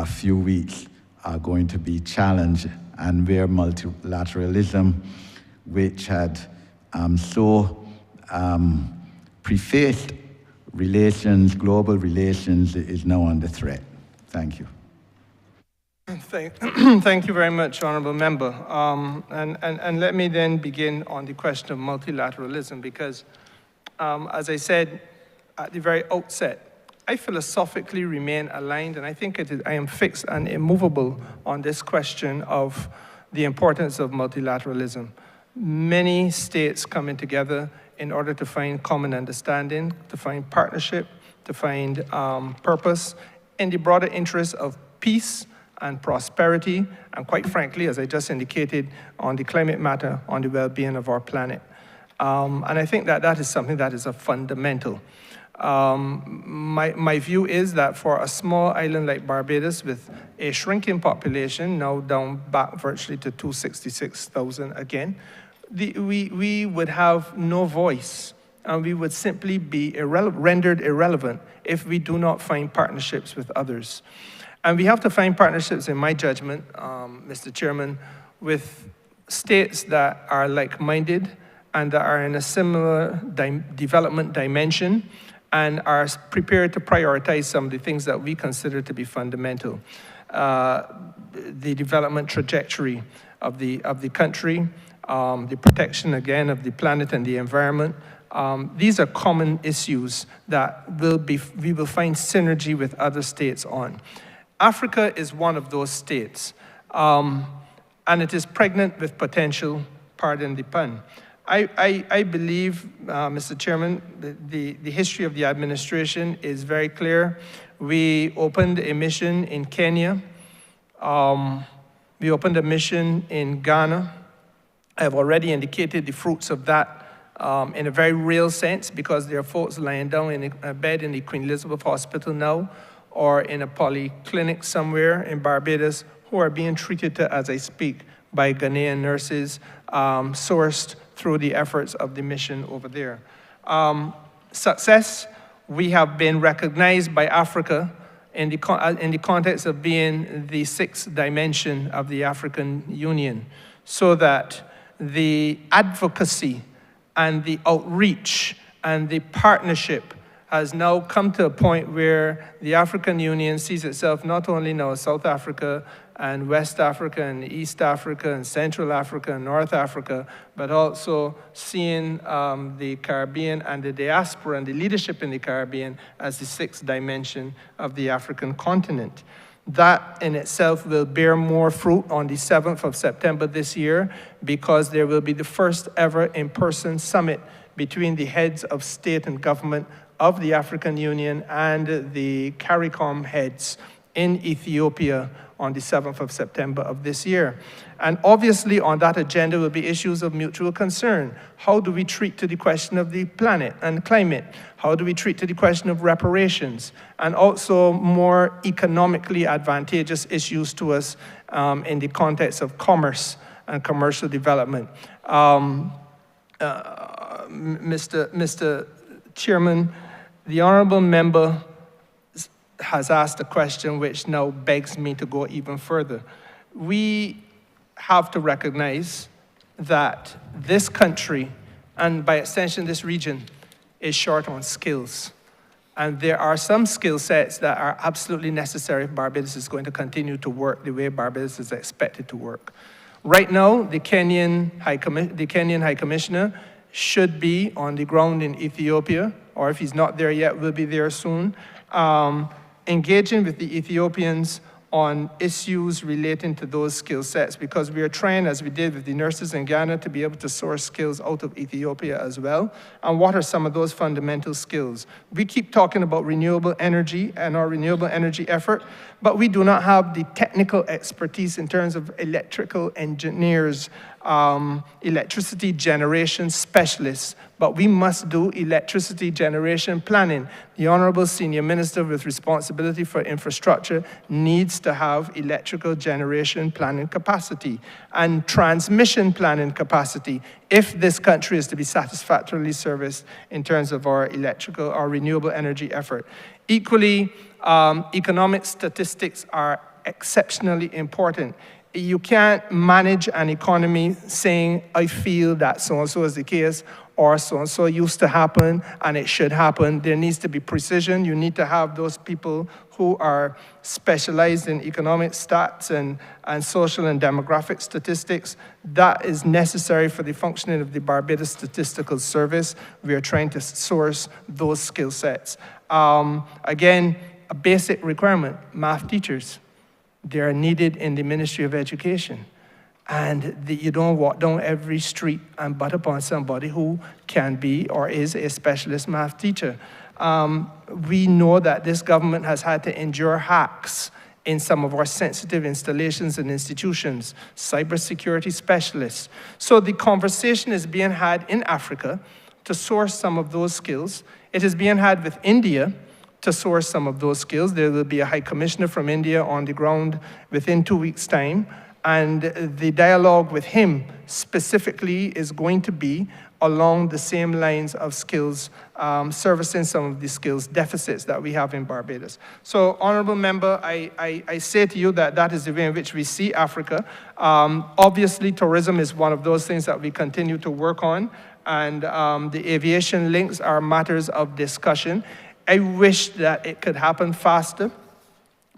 few weeks, are going to be challenged, and where multilateralism, which had prefaced relations, global relations, is now under threat. Thank you.
Thank you very much, Honourable Member. And let me then begin on the question of multilateralism, because as I said at the very outset, I philosophically remain aligned, and I think I am fixed and immovable on this question of the importance of multilateralism. Many states coming together in order to find common understanding, to find partnership, to find purpose in the broader interest of peace and prosperity, and quite frankly, as I just indicated, on the climate matter, on the well-being of our planet. And I think that that is something that is a fundamental. My view is that for a small island like Barbados with a shrinking population, now down back virtually to 266,000 again, we would have no voice, and we would simply be rendered irrelevant if we do not find partnerships with others. And we have to find partnerships, in my judgment, Mr. Chairman, with states that are like-minded and that are in a similar development dimension and are prepared to prioritize some of the things that we consider to be fundamental. The development trajectory of the country, the protection, again, of the planet and the environment. These are common issues that we will find synergy with other states on. Africa is one of those states, and it is pregnant with potential, pardon the pun. I believe, Mr. Chairman, the history of the administration is very clear. We opened a mission in Kenya. We opened a mission in Ghana. I have already indicated the fruits of that in a very real sense, because there are folks lying down in a bed in the Queen Elizabeth Hospital now, or in a polyclinic somewhere in Barbados, who are being treated, as I speak, by Ghanaian nurses, sourced through the efforts of the mission over there. Success, we have been recognized by Africa in the context of being the sixth dimension of the African Union, so that the advocacy and the outreach and the partnership has now come to a point where the African Union sees itself not only now South Africa and West Africa and East Africa and Central Africa and North Africa, but also seeing the Caribbean and the diaspora and the leadership in the Caribbean as the sixth dimension of the African continent. That in itself will bear more fruit on the 7th of September this year, because there will be the first ever in-person summit between the heads of state and government of the African Union and the CARICOM heads in Ethiopia on the 7th of September of this year. And obviously on that agenda will be issues of mutual concern. How do we treat to the question of the planet and climate? How do we treat to the question of reparations? And also more economically advantageous issues to us in the context of commerce and commercial development. Mr. Chairman, the Honourable Member has asked a question which now begs me to go even further. We have to recognize that this country, and by extension this region, is short on skills. And there are some skill sets that are absolutely necessary if Barbados is going to continue to work the way Barbados is expected to work. Right now, the Kenyan High Commissioner should be on the ground in Ethiopia, or if he's not there yet, will be there soon, engaging with the Ethiopians on issues relating to those skill sets, because we are trying, as we did with the nurses in Ghana, to be able to source skills out of Ethiopia as well. And what are some of those fundamental skills? We keep talking about renewable energy and our renewable energy effort, but we do not have the technical expertise in terms of electrical engineers, electricity generation specialists, but we must do electricity generation planning. The Honourable Senior Minister with responsibility for infrastructure needs to have electrical generation planning capacity and transmission planning capacity if this country is to be satisfactorily serviced in terms of our renewable energy effort. Equally, economic statistics are exceptionally important. You can't manage an economy saying, I feel that so-and-so is the case, or so-and-so used to happen, and it should happen. There needs to be precision. You need to have those people who are specialized in economic stats and social and demographic statistics. That is necessary for the functioning of the Barbados Statistical Service. We are trying to source those skill sets. Again, a basic requirement, math teachers. They are needed in the Ministry of Education. And you don't walk down every street and butt upon somebody who can be or is a specialist math teacher. We know that this government has had to endure hacks in some of our sensitive installations and institutions, cybersecurity specialists. So the conversation is being had in Africa to source some of those skills. It is being had with India to source some of those skills. There will be a High Commissioner from India on the ground within 2 weeks' time, and the dialogue with him specifically is going to be along the same lines of skills, servicing some of the skills deficits that we have in Barbados. So, Honourable Member, I say to you that that is the way in which we see Africa. Obviously, tourism is one of those things that we continue to work on, and the aviation links are matters of discussion. I wish that it could happen faster,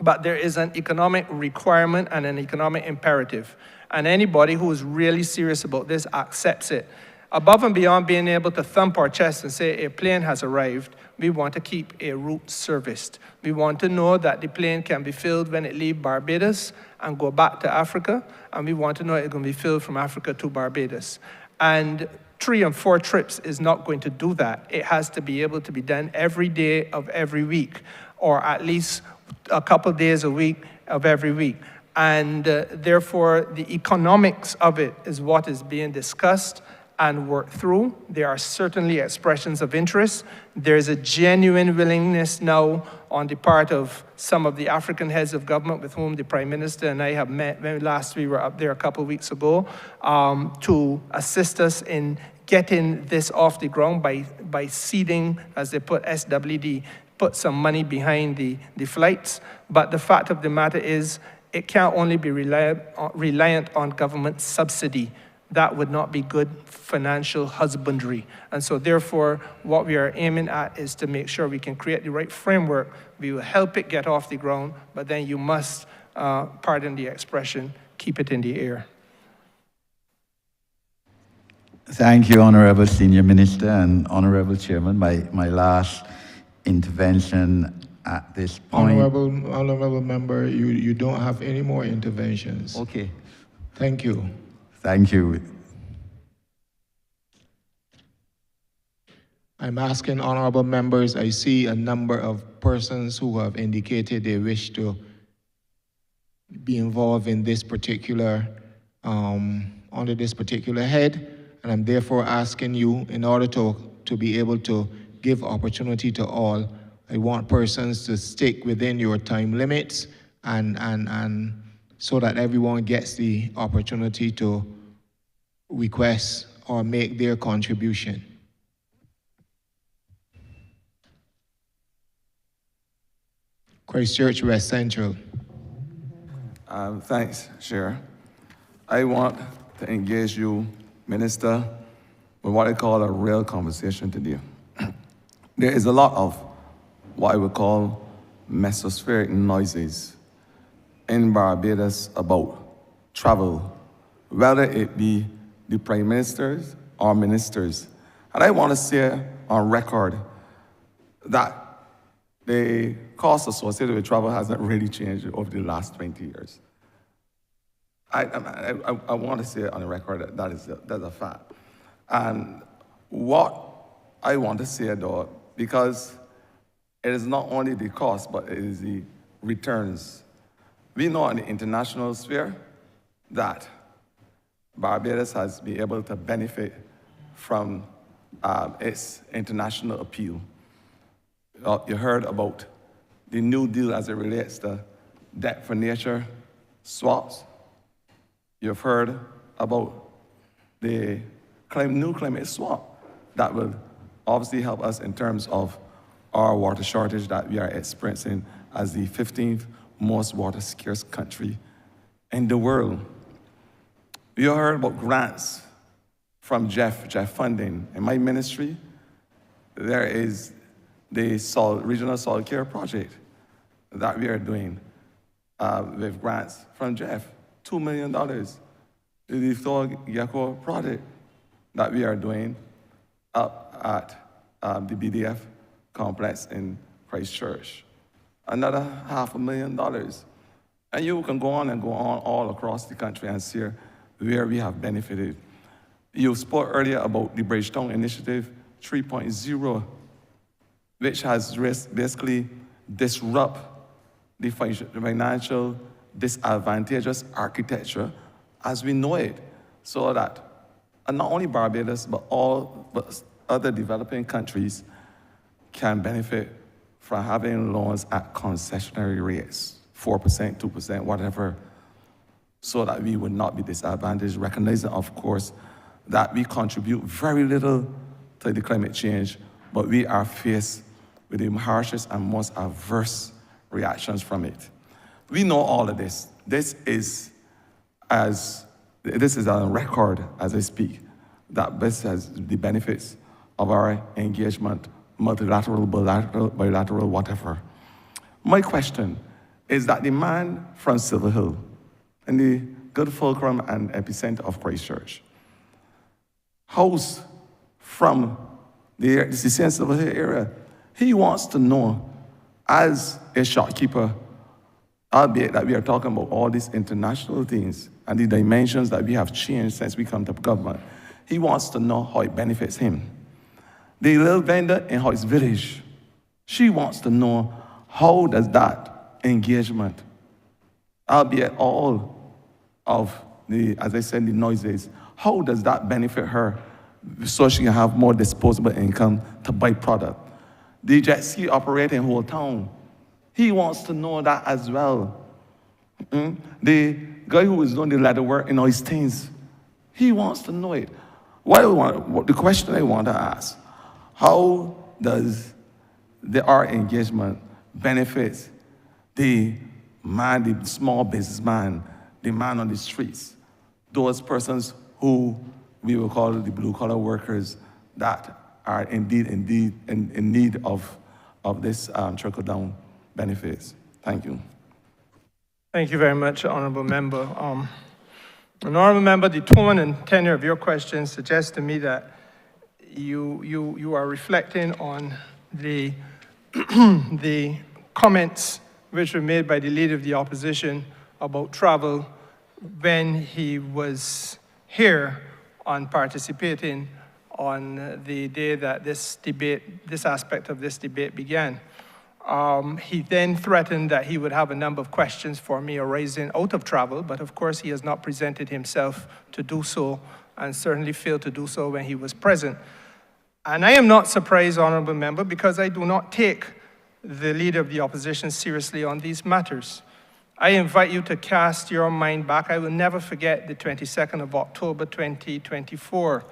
but there is an economic requirement and an economic imperative. And anybody who is really serious about this accepts it. Above and beyond being able to thump our chest and say a plane has arrived, we want to keep a route serviced. We want to know that the plane can be filled when it leaves Barbados and go back to Africa, and we want to know it's going to be filled from Africa to Barbados. And 3 and 4 trips is not going to do that. It has to be able to be done every day of every week, or at least a couple days a week of every week. And therefore, the economics of it is what is being discussed and worked through. There are certainly expressions of interest. There's a genuine willingness now on the part of some of the African heads of government with whom the Prime Minister and I have met. Last we were up there a couple of weeks ago to assist us in getting this off the ground by seeding, as they put SWD, put some money behind the flights. But the fact of the matter is, it can't only be reliant on government subsidy. That would not be good financial husbandry. And so therefore, what we are aiming at is to make sure we can create the right framework. We will help it get off the ground, but then you must, pardon the expression, keep it in the air.
Thank you, Honourable Senior Minister and Honourable Chairman. My last intervention at this point.
Honourable Member, you don't have any more interventions.
Okay.
Thank you.
Thank you.
I'm asking honourable members, I see a number of persons who have indicated they wish to be involved in this particular, under this particular head, and I'm therefore asking you, in order to be able to give opportunity to all, I want persons to stick within your time limits and so that everyone gets the opportunity to request or make their contribution. Christchurch West Central.
Thanks, Chair. I want to engage you, Minister, with what I call a real conversation today. There is a lot of what I would call mesospheric noises in Barbados about travel, whether it be the prime ministers or ministers. And I want to say on record that the cost associated with travel hasn't really changed over the last 20 years. I want to say on the record that that's a fact. And what I want to say, though, because it is not only the cost, but it is the returns. We know in the international sphere that Barbados has been able to benefit from its international appeal. You heard about the New Deal as it relates to debt for nature swaps. You've heard about the new climate swap that will obviously help us in terms of our water shortage that we are experiencing as the 15th most water scarce country in the world. You heard about grants from Jeff funding. In my ministry, there is the Regional Soil Care Project that we are doing with grants from Jeff, $2 million. The Thor Gecko project that we are doing up at the BDF complex in Christchurch, another $500,000. And you can go on and go on all across the country and see where we have benefited. You spoke earlier about the Bridgetown Initiative 3.0, which has basically disrupt the financial disadvantageous architecture as we know it, so that not only Barbados, but other developing countries can benefit from having loans at concessionary rates, 4%, 2%, whatever, so that we would not be disadvantaged, recognizing, of course, that we contribute very little to the climate change, but we are faced with the harshest and most adverse reactions from it. We know all of this. This is on record as I speak, that this has the benefits of our engagement, multilateral, bilateral, whatever. My question is that the man from Silver Hill, in the good fulcrum and epicenter of Christchurch, house from the same Silver Hill area, he wants to know, as a shopkeeper, albeit that we are talking about all these international things and the dimensions that we have changed since we come to government, he wants to know how it benefits him. The little vendor in his village, she wants to know how does that engagement, albeit all of the, as I said, the noises, how does that benefit her so she can have more disposable income to buy product? The jet ski operator in whole town, he wants to know that as well. The guy who is doing the leather work in all his things, he wants to know it. The question I want to ask, how does our engagement benefit the man, the small businessman, the man on the streets, those persons who we will call the blue-collar workers that are indeed in need of this trickle-down benefits? Thank you.
Thank you very much, Honourable Member. Honourable Member, the tone and tenor of your question suggests to me that you are reflecting on the the comments which were made by the Leader of the Opposition about travel when he was here on participating on the day that this aspect of this debate began. He then threatened that he would have a number of questions for me arising out of travel, but of course he has not presented himself to do so, and certainly failed to do so when he was present. And I am not surprised, Honourable Member, because I do not take the Leader of the Opposition seriously on these matters. I invite you to cast your mind back. I will never forget the 22nd of October 2024,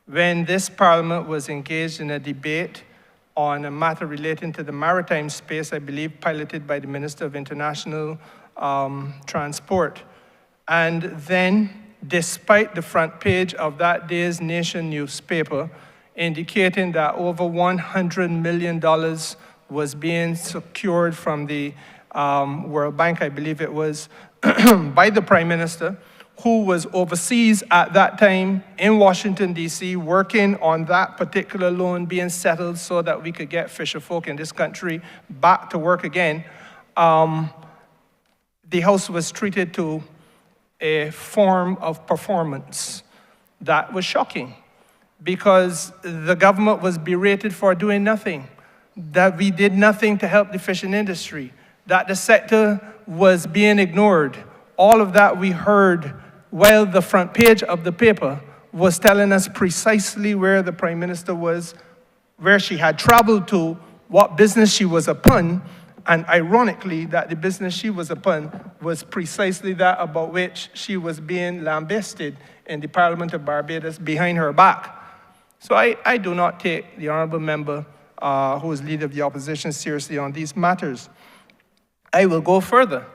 when this Parliament was engaged in a debate on a matter relating to the maritime space, I believe piloted by the Minister of International Transport. And then, despite the front page of that day's Nation newspaper indicating that over $100 million was being secured from the World Bank, I believe it was, by the Prime Minister, who was overseas at that time in Washington, D.C., working on that particular loan being settled so that we could get fisher folk in this country back to work again. The House was treated to a form of performance that was shocking, because the government was berated for doing nothing, that we did nothing to help the fishing industry, that the sector was being ignored. All of that we heard while the front page of the paper was telling us precisely where the Prime Minister was, where she had traveled to, what business she was upon, and ironically, that the business she was upon was precisely that about which she was being lambasted in the Parliament of Barbados behind her back. So I do not take the Honourable Member who is Leader of the Opposition seriously on these matters. I will go further.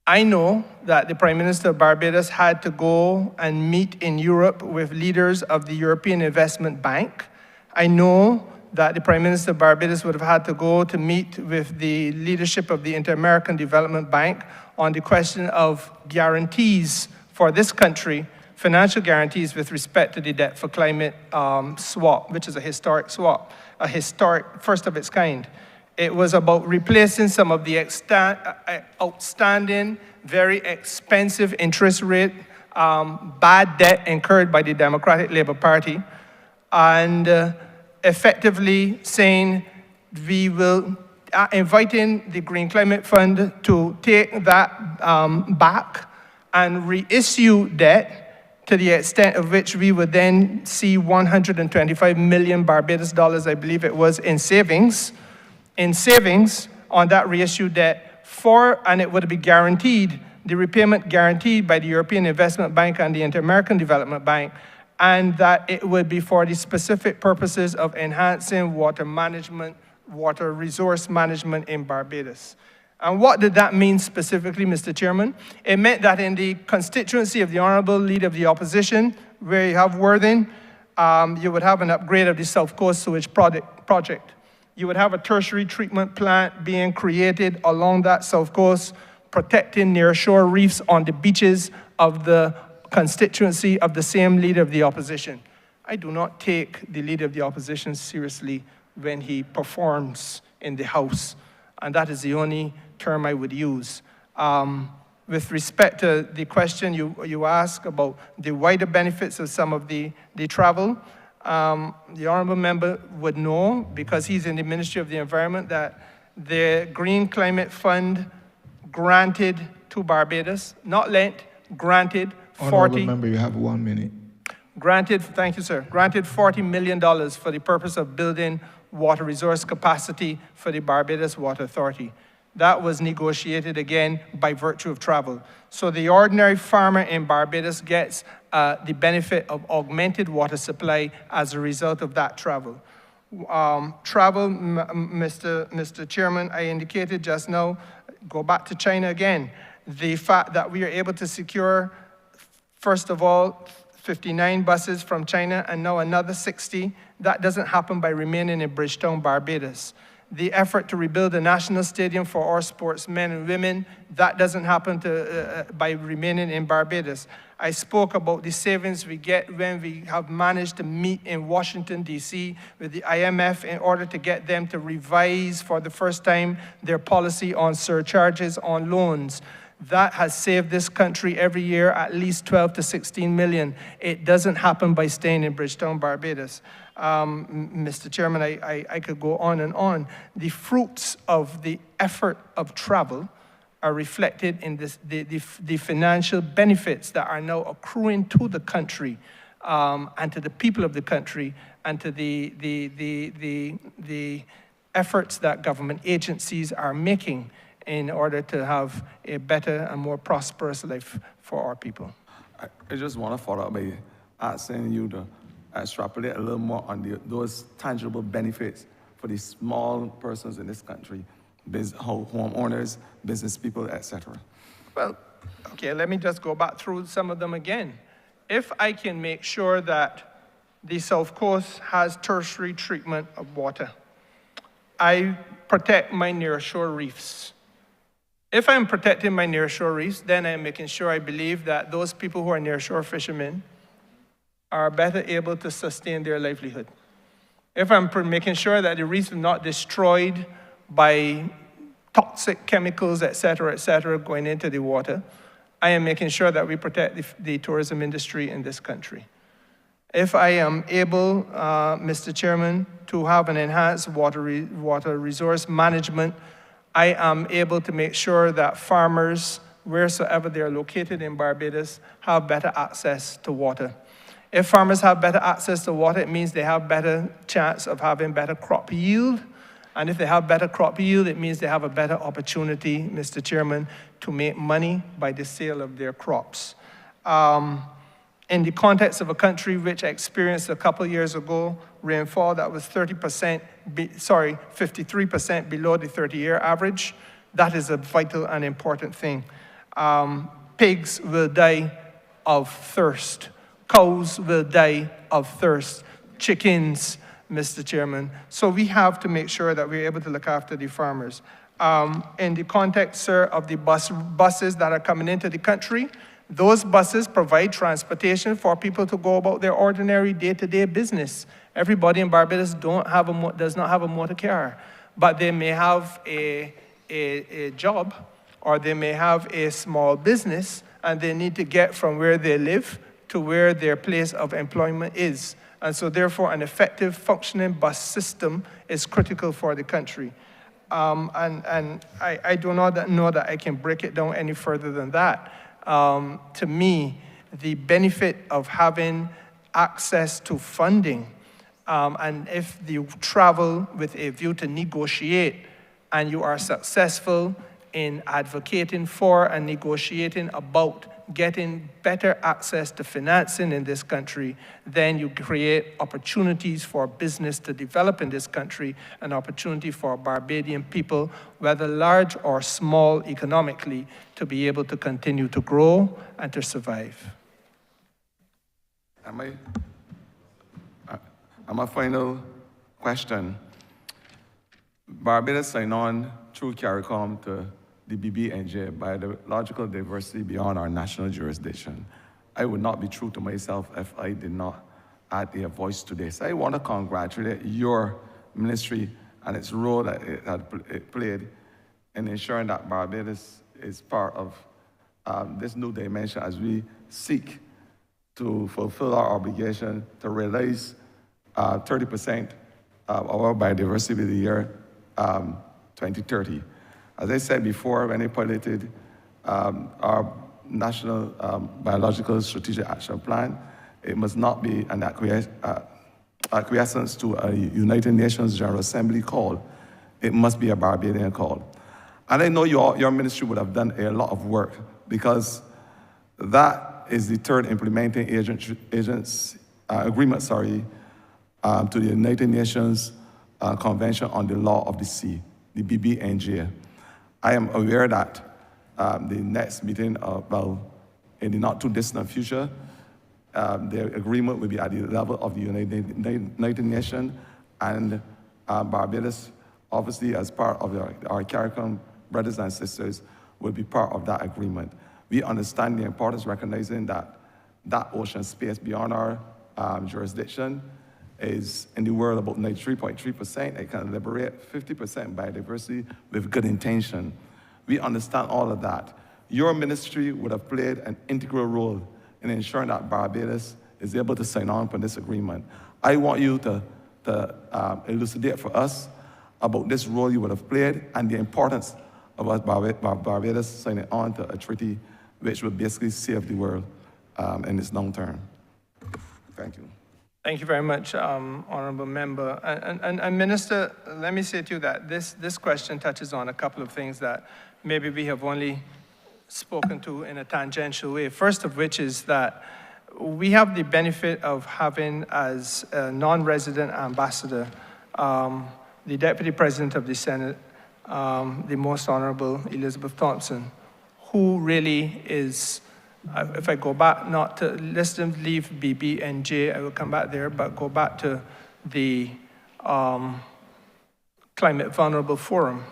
I know that the Prime Minister of Barbados had to go and meet in Europe with leaders of the European Investment Bank. I know that the Prime Minister of Barbados would have had to go to meet with the leadership of the Inter-American Development Bank on the question of guarantees for this country, financial guarantees with respect to the debt for climate swap, which is a historic swap, a historic, first of its kind. It was about replacing some of the outstanding, very expensive interest rate, bad debt incurred by the Democratic Labour Party, and effectively saying we will inviting the Green Climate Fund to take that back and reissue debt to the extent of which we would then see 125 million Barbados dollars, I believe it was, in savings on that reissued debt and it would be guaranteed, the repayment guaranteed by the European Investment Bank and the Inter-American Development Bank, and that it would be for the specific purposes of enhancing water management, water resource management in Barbados. And what did that mean specifically, Mr. Chairman? It meant that in the constituency of the Honourable Leader of the Opposition, where you have Worthing, you would have an upgrade of the South Coast Sewage project. You would have a tertiary treatment plant being created along that South Coast, protecting nearshore reefs on the beaches of the constituency of the same Leader of the Opposition. I do not take the Leader of the Opposition seriously when he performs in the House, and that is the only term I would use. With respect to the question you asked about the wider benefits of some of the travel, the Honourable Member would know, because he's in the Ministry of the Environment, that the Green Climate Fund granted to Barbados, not lent, granted
Honourable Member, you have 1 minute.
Granted, thank you, sir. Granted $40 million for the purpose of building water resource capacity for the Barbados Water Authority. That was negotiated again by virtue of travel. So the ordinary farmer in Barbados gets the benefit of augmented water supply as a result of that travel. Mr. Chairman, I indicated just now, go back to China again. The fact that we are able to secure, first of all, 59 buses from China and now another 60, that doesn't happen by remaining in Bridgetown, Barbados. The effort to rebuild a national stadium for our sportsmen and women, that doesn't happen by remaining in Barbados. I spoke about the savings we get when we have managed to meet in Washington, D.C. with the IMF in order to get them to revise for the first time their policy on surcharges on loans. That has saved this country every year at least 12 to 16 million. It doesn't happen by staying in Bridgetown, Barbados. Mr. Chairman, I could go on and on. The fruits of the effort of travel are reflected in the financial benefits that are now accruing to the country and to the people of the country and to the efforts that government agencies are making in order to have a better and more prosperous life for our people.
I just want to follow up by asking you to extrapolate a little more on those tangible benefits for the small persons in this country, homeowners, business people, etc.
Well, okay, let me just go back through some of them again. If I can make sure that the South Coast has tertiary treatment of water, I protect my nearshore reefs. If I'm protecting my nearshore reefs, then I'm making sure I believe that those people who are nearshore fishermen are better able to sustain their livelihood. If I'm making sure that the reefs are not destroyed by toxic chemicals, et cetera, going into the water, I am making sure that we protect the tourism industry in this country. If I am able, Mr. Chairman, to have an enhanced water resource management, I am able to make sure that farmers, wheresoever they are located in Barbados, have better access to water. If farmers have better access to water, it means they have better chance of having better crop yield. And if they have better crop yield, it means they have a better opportunity, Mr. Chairman, to make money by the sale of their crops. In the context of a country which experienced a couple years ago rainfall that was 53% below the 30-year average, that is a vital and important thing. Pigs will die of thirst. Cows will die of thirst. Chickens, Mr. Chairman. So we have to make sure that we're able to look after the farmers. In the context, sir, of the buses that are coming into the country, those buses provide transportation for people to go about their ordinary day-to-day business. Everybody in Barbados does not have a motor car, but they may have a job or they may have a small business and they need to get from where they live to where their place of employment is. And so therefore an effective functioning bus system is critical for the country. and I do not know that I can break it down any further than that. To me, the benefit of having access to funding, and if you travel with a view to negotiate and you are successful in advocating for and negotiating about getting better access to financing in this country, then you create opportunities for business to develop in this country, an opportunity for Barbadian people, whether large or small economically, to be able to continue to grow and to survive.
And my final question. Barbados signed on through CARICOM to the BBNJ, biological diversity beyond our national jurisdiction. I would not be true to myself if I did not add a voice to this. I want to congratulate your ministry and its role that it played in ensuring that Barbados is part of this new dimension as we seek to fulfill our obligation to realize 30% of our biodiversity by the year 2030. As I said before, when I piloted our National Biological Strategic Action Plan, it must not be an acquiescence to a United Nations General Assembly call. It must be a Barbadian call. And I know your ministry would have done a lot of work, because that is the third implementing agreement to the United Nations Convention on the Law of the Sea, the BBNJ. I am aware that the next meeting, in the not too distant future, the agreement will be at the level of the United Nations, and Barbados, obviously as part of our CARICOM brothers and sisters, will be part of that agreement. We understand the importance, recognizing that that ocean space beyond our jurisdiction is in the world about 93.3%. It can liberate 50% biodiversity with good intention. We understand all of that. Your ministry would have played an integral role in ensuring that Barbados is able to sign on for this agreement. I want you to elucidate for us about this role you would have played and the importance of us Barbados signing on to a treaty which will basically save the world in its long term. Thank you.
Thank you very much, Honourable Member. And Minister, let me say to you that this question touches on a couple of things that maybe we have only spoken to in a tangential way. First of which is that we have the benefit of having as a non-resident ambassador the Deputy President of the Senate, the Most Honourable Elizabeth Thompson, who really is, if I go back, not to leave BB&J, I will come back there, but go back to the Climate Vulnerable Forum.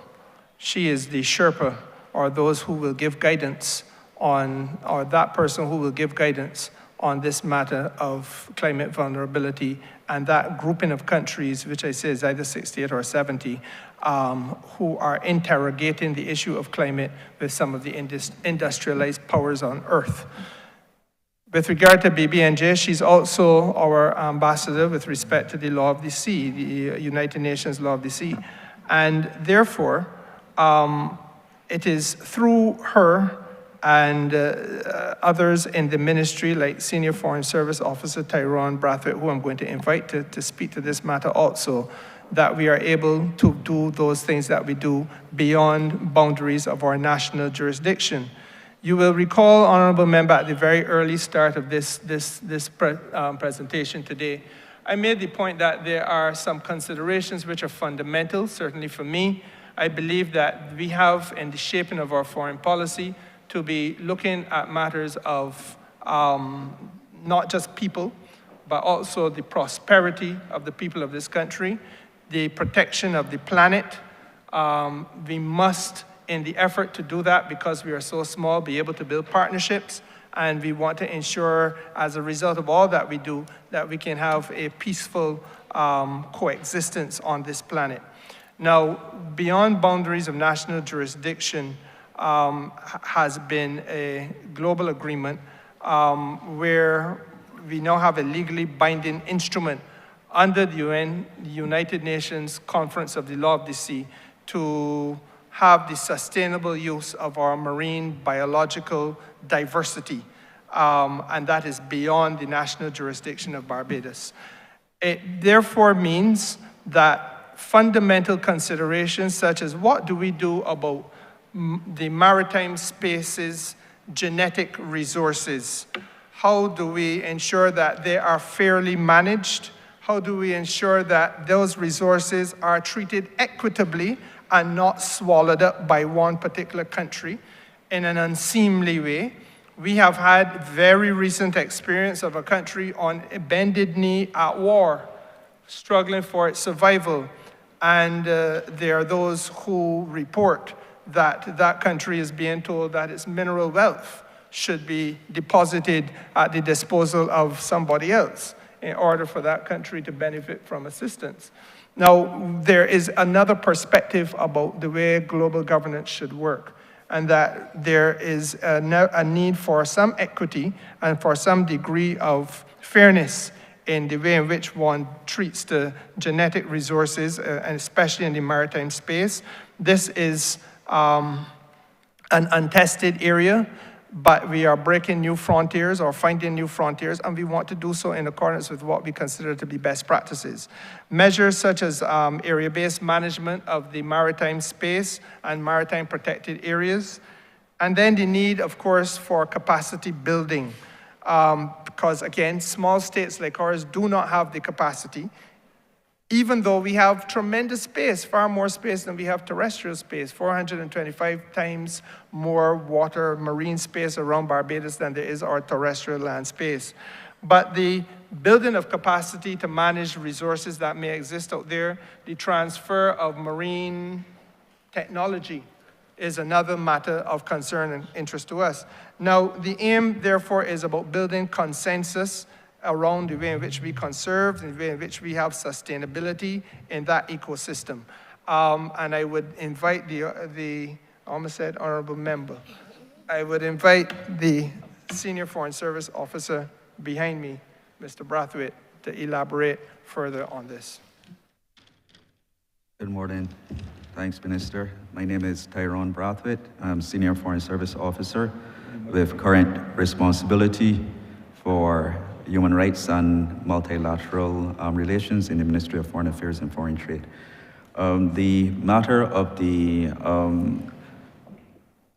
She is the Sherpa, or those who will give guidance on, or that person who will give guidance on this matter of climate vulnerability, and that grouping of countries, which I say is either 68 or 70, who are interrogating the issue of climate with some of the industrialized powers on Earth. With regard to BBNJ, she's also our ambassador with respect to the Law of the Sea, the United Nations Law of the Sea. And therefore, it is through her and others in the ministry, like Senior Foreign Service Officer Tyrone Brathwaite, who I'm going to invite to speak to this matter also, that we are able to do those things that we do beyond boundaries of our national jurisdiction. You will recall, Honourable Member, at the very early start of this presentation today, I made the point that there are some considerations which are fundamental, certainly for me. I believe that we have, in the shaping of our foreign policy, to be looking at matters of not just people, but also the prosperity of the people of this country, the protection of the planet. We must, in the effort to do that, because we are so small, be able to build partnerships, and we want to ensure, as a result of all that we do, that we can have a peaceful coexistence on this planet. Now, beyond boundaries of national jurisdiction, has been a global agreement where we now have a legally binding instrument under the United Nations Conference of the Law of the Sea to have the sustainable use of our marine biological diversity, and that is beyond the national jurisdiction of Barbados. It therefore means that fundamental considerations such as what do we do about the maritime space's genetic resources? How do we ensure that they are fairly managed? How do we ensure that those resources are treated equitably and not swallowed up by one particular country in an unseemly way? We have had very recent experience of a country on a bended knee at war, struggling for its survival. And there are those who report that that country is being told that its mineral wealth should be deposited at the disposal of somebody else in order for that country to benefit from assistance. Now, there is another perspective about the way global governance should work, and that there is a need for some equity and for some degree of fairness in the way in which one treats the genetic resources, and especially in the maritime space. This is an untested area, but we are breaking new frontiers or finding new frontiers, and we want to do so in accordance with what we consider to be best practices. Measures such as area-based management of the maritime space and maritime protected areas, and then the need, of course, for capacity building, because again, small states like ours do not have the capacity, even though we have tremendous space, far more space than we have terrestrial space, 425 times more water, marine space around Barbados than there is our terrestrial land space. But the building of capacity to manage resources that may exist out there, the transfer of marine technology is another matter of concern and interest to us. Now, the aim, therefore, is about building consensus around the way in which we conserve, the way in which we have sustainability in that ecosystem. And I would invite the almost said honorable member, I would invite the Senior Foreign Service Officer behind me, Mr. Brathwaite, to elaborate further on this.
Good morning. Thanks, Minister. My name is Tyrone Brathwaite. I'm Senior Foreign Service Officer with current responsibility for human rights and multilateral relations in the Ministry of Foreign Affairs and Foreign Trade. The matter of the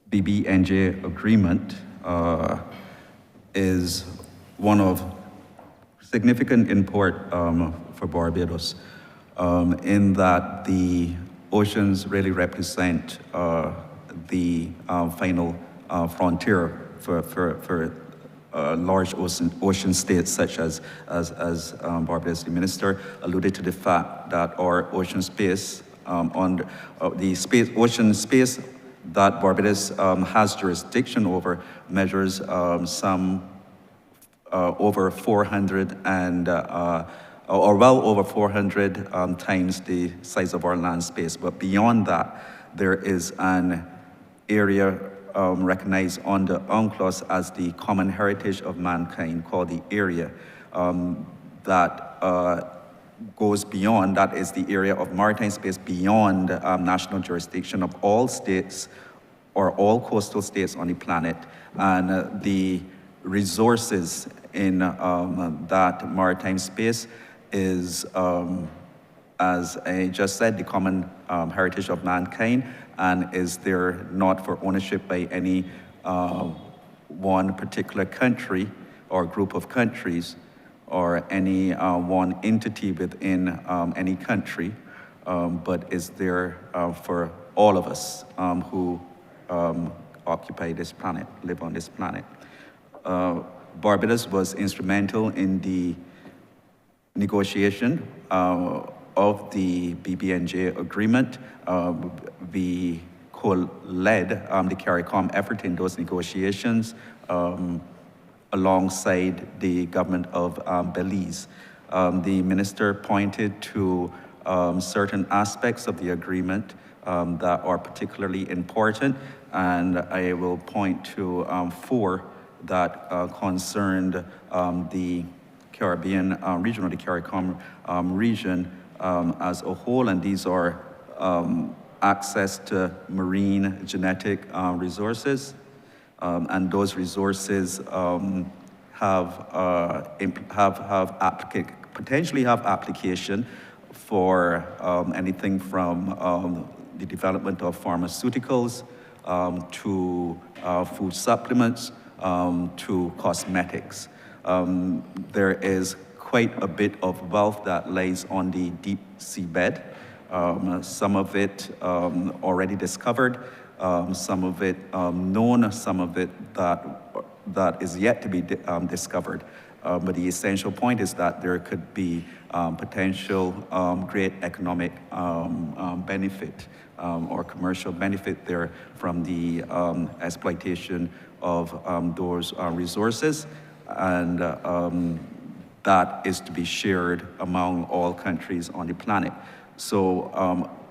BBNJ agreement is one of significant import for Barbados, in that the oceans really represent the final frontier for large ocean states such as Barbados. The Minister alluded to the fact that our ocean space, ocean space that Barbados has jurisdiction over measures some over 400 and or well over 400 times the size of our land space. But beyond that, there is an area recognized under UNCLOS as the common heritage of mankind called the area that goes beyond, that is the area of maritime space beyond national jurisdiction of all states or all coastal states on the planet. And the resources in that maritime space is, as I just said, the common heritage of mankind, and is there not for ownership by any one particular country or group of countries or any one entity within any country, but is there for all of us who occupy this planet, live on this planet. Barbados was instrumental in the negotiation of the BBNJ agreement. We co-led the CARICOM effort in those negotiations alongside the government of Belize. The minister pointed to certain aspects of the agreement that are particularly important, and I will point to 4 that concerned the Caribbean region, or the CARICOM region as a whole, and these are access to marine genetic resources, and those resources potentially have application for anything from the development of pharmaceuticals to food supplements to cosmetics. There is quite a bit of wealth that lies on the deep seabed. Some of it already discovered, some of it known, some of it that is yet to be discovered. But the essential point is that there could be potential great economic benefit or commercial benefit there from the exploitation of those resources, and that is to be shared among all countries on the planet. So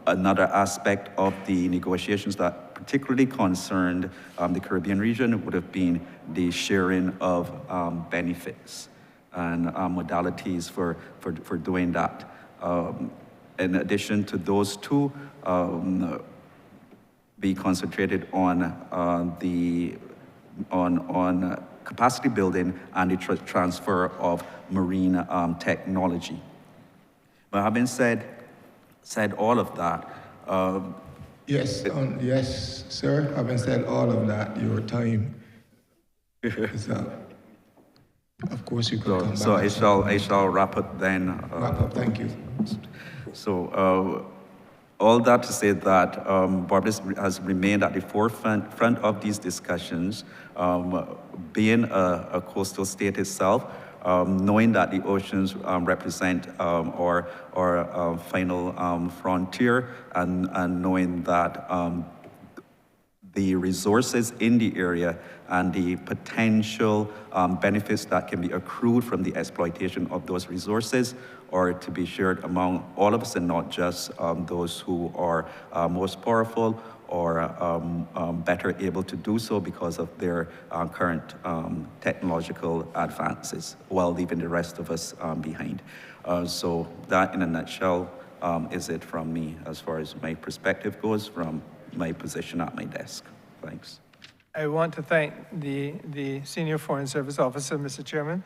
another aspect of the negotiations that particularly concerned the Caribbean region would have been the sharing of benefits and modalities for doing that. In addition to those two, be concentrated on capacity building and the transfer of marine technology. But having said all of that,
Yes, yes, sir. Having said all of that, your time is up. Of course, you could come back.
So I shall wrap up then.
Wrap up, thank you.
So all that to say that Barbados has remained at the forefront of these discussions, being a coastal state itself, knowing that the oceans represent our final frontier, and knowing that the resources in the area and the potential benefits that can be accrued from the exploitation of those resources are to be shared among all of us, and not just those who are most powerful or better able to do so because of their current technological advances, while leaving the rest of us behind. So that, in a nutshell, is it from me as far as my perspective goes from my position at my desk. Thanks.
I want to thank the Senior Foreign Service Officer, Mr. Chairman,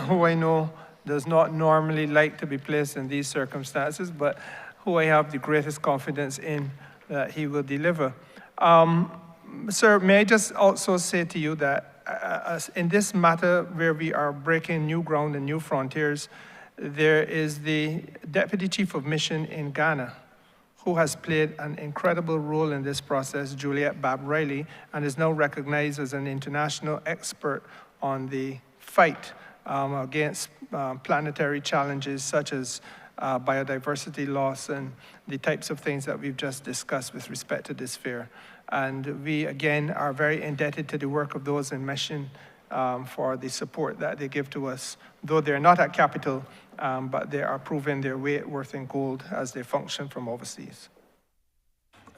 who I know does not normally like to be placed in these circumstances, but who I have the greatest confidence in that he will deliver. Sir, may I just also say to you that in this matter where we are breaking new ground and new frontiers, there is the Deputy Chief of Mission in Ghana, who has played an incredible role in this process, Juliet Bab-Riley, and is now recognized as an international expert on the fight against planetary challenges such as biodiversity loss and the types of things that we've just discussed with respect to this sphere. And we, again, are very indebted to the work of those in mission for the support that they give to us, though they're not at capital, but they are proving their weight worth in gold as they function from overseas.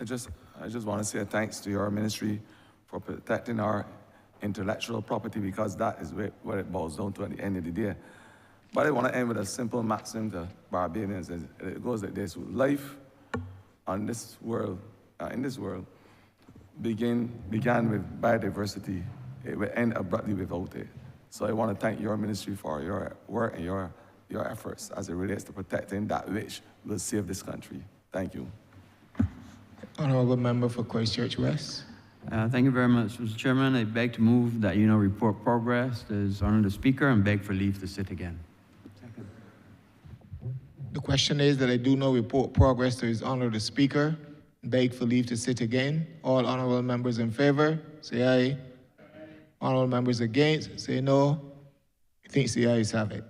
I just want to say thanks to your ministry for protecting our intellectual property, because that is what it boils down to at the end of the day. But I want to end with a simple maxim to Barbadians. It goes like this: life on this world, in this world, began with biodiversity. It will end abruptly without it. So I want to thank your ministry for your work and your efforts as it relates to protecting that which will save this country. Thank you.
Honourable Member for Christchurch West.
Thank you very much, Mr. Chairman. I beg to move that report progress as Honourable Speaker, and beg for leave to sit again. Second.
The question is that I do not report progress to His Honour the Speaker. Beg for leave to sit again. All honourable members in favour, say aye. Honourable members against, say no. I think the ayes have it.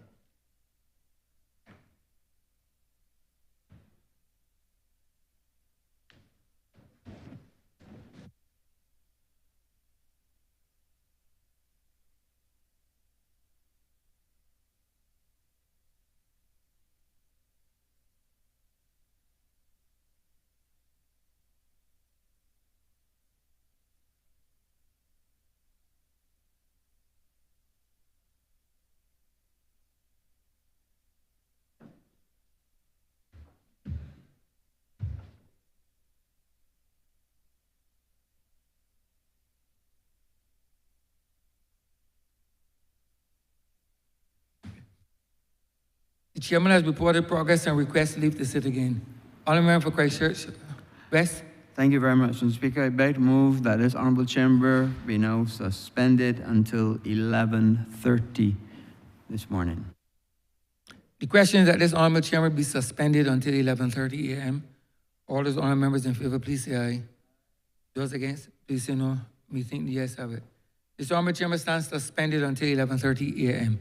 The chairman has reported progress and requests to leave to sit again. Honourable Member for Christchurch West.
Thank you very much, Mr. Speaker. I beg to move that this honourable chamber be now suspended until 11:30 this morning.
The question is that this honourable chamber be suspended until 11:30 a.m. All those honourable members in favor, please say aye. Those against, please say no. We think the yes have it. This honourable chamber stands suspended until 11:30 a.m.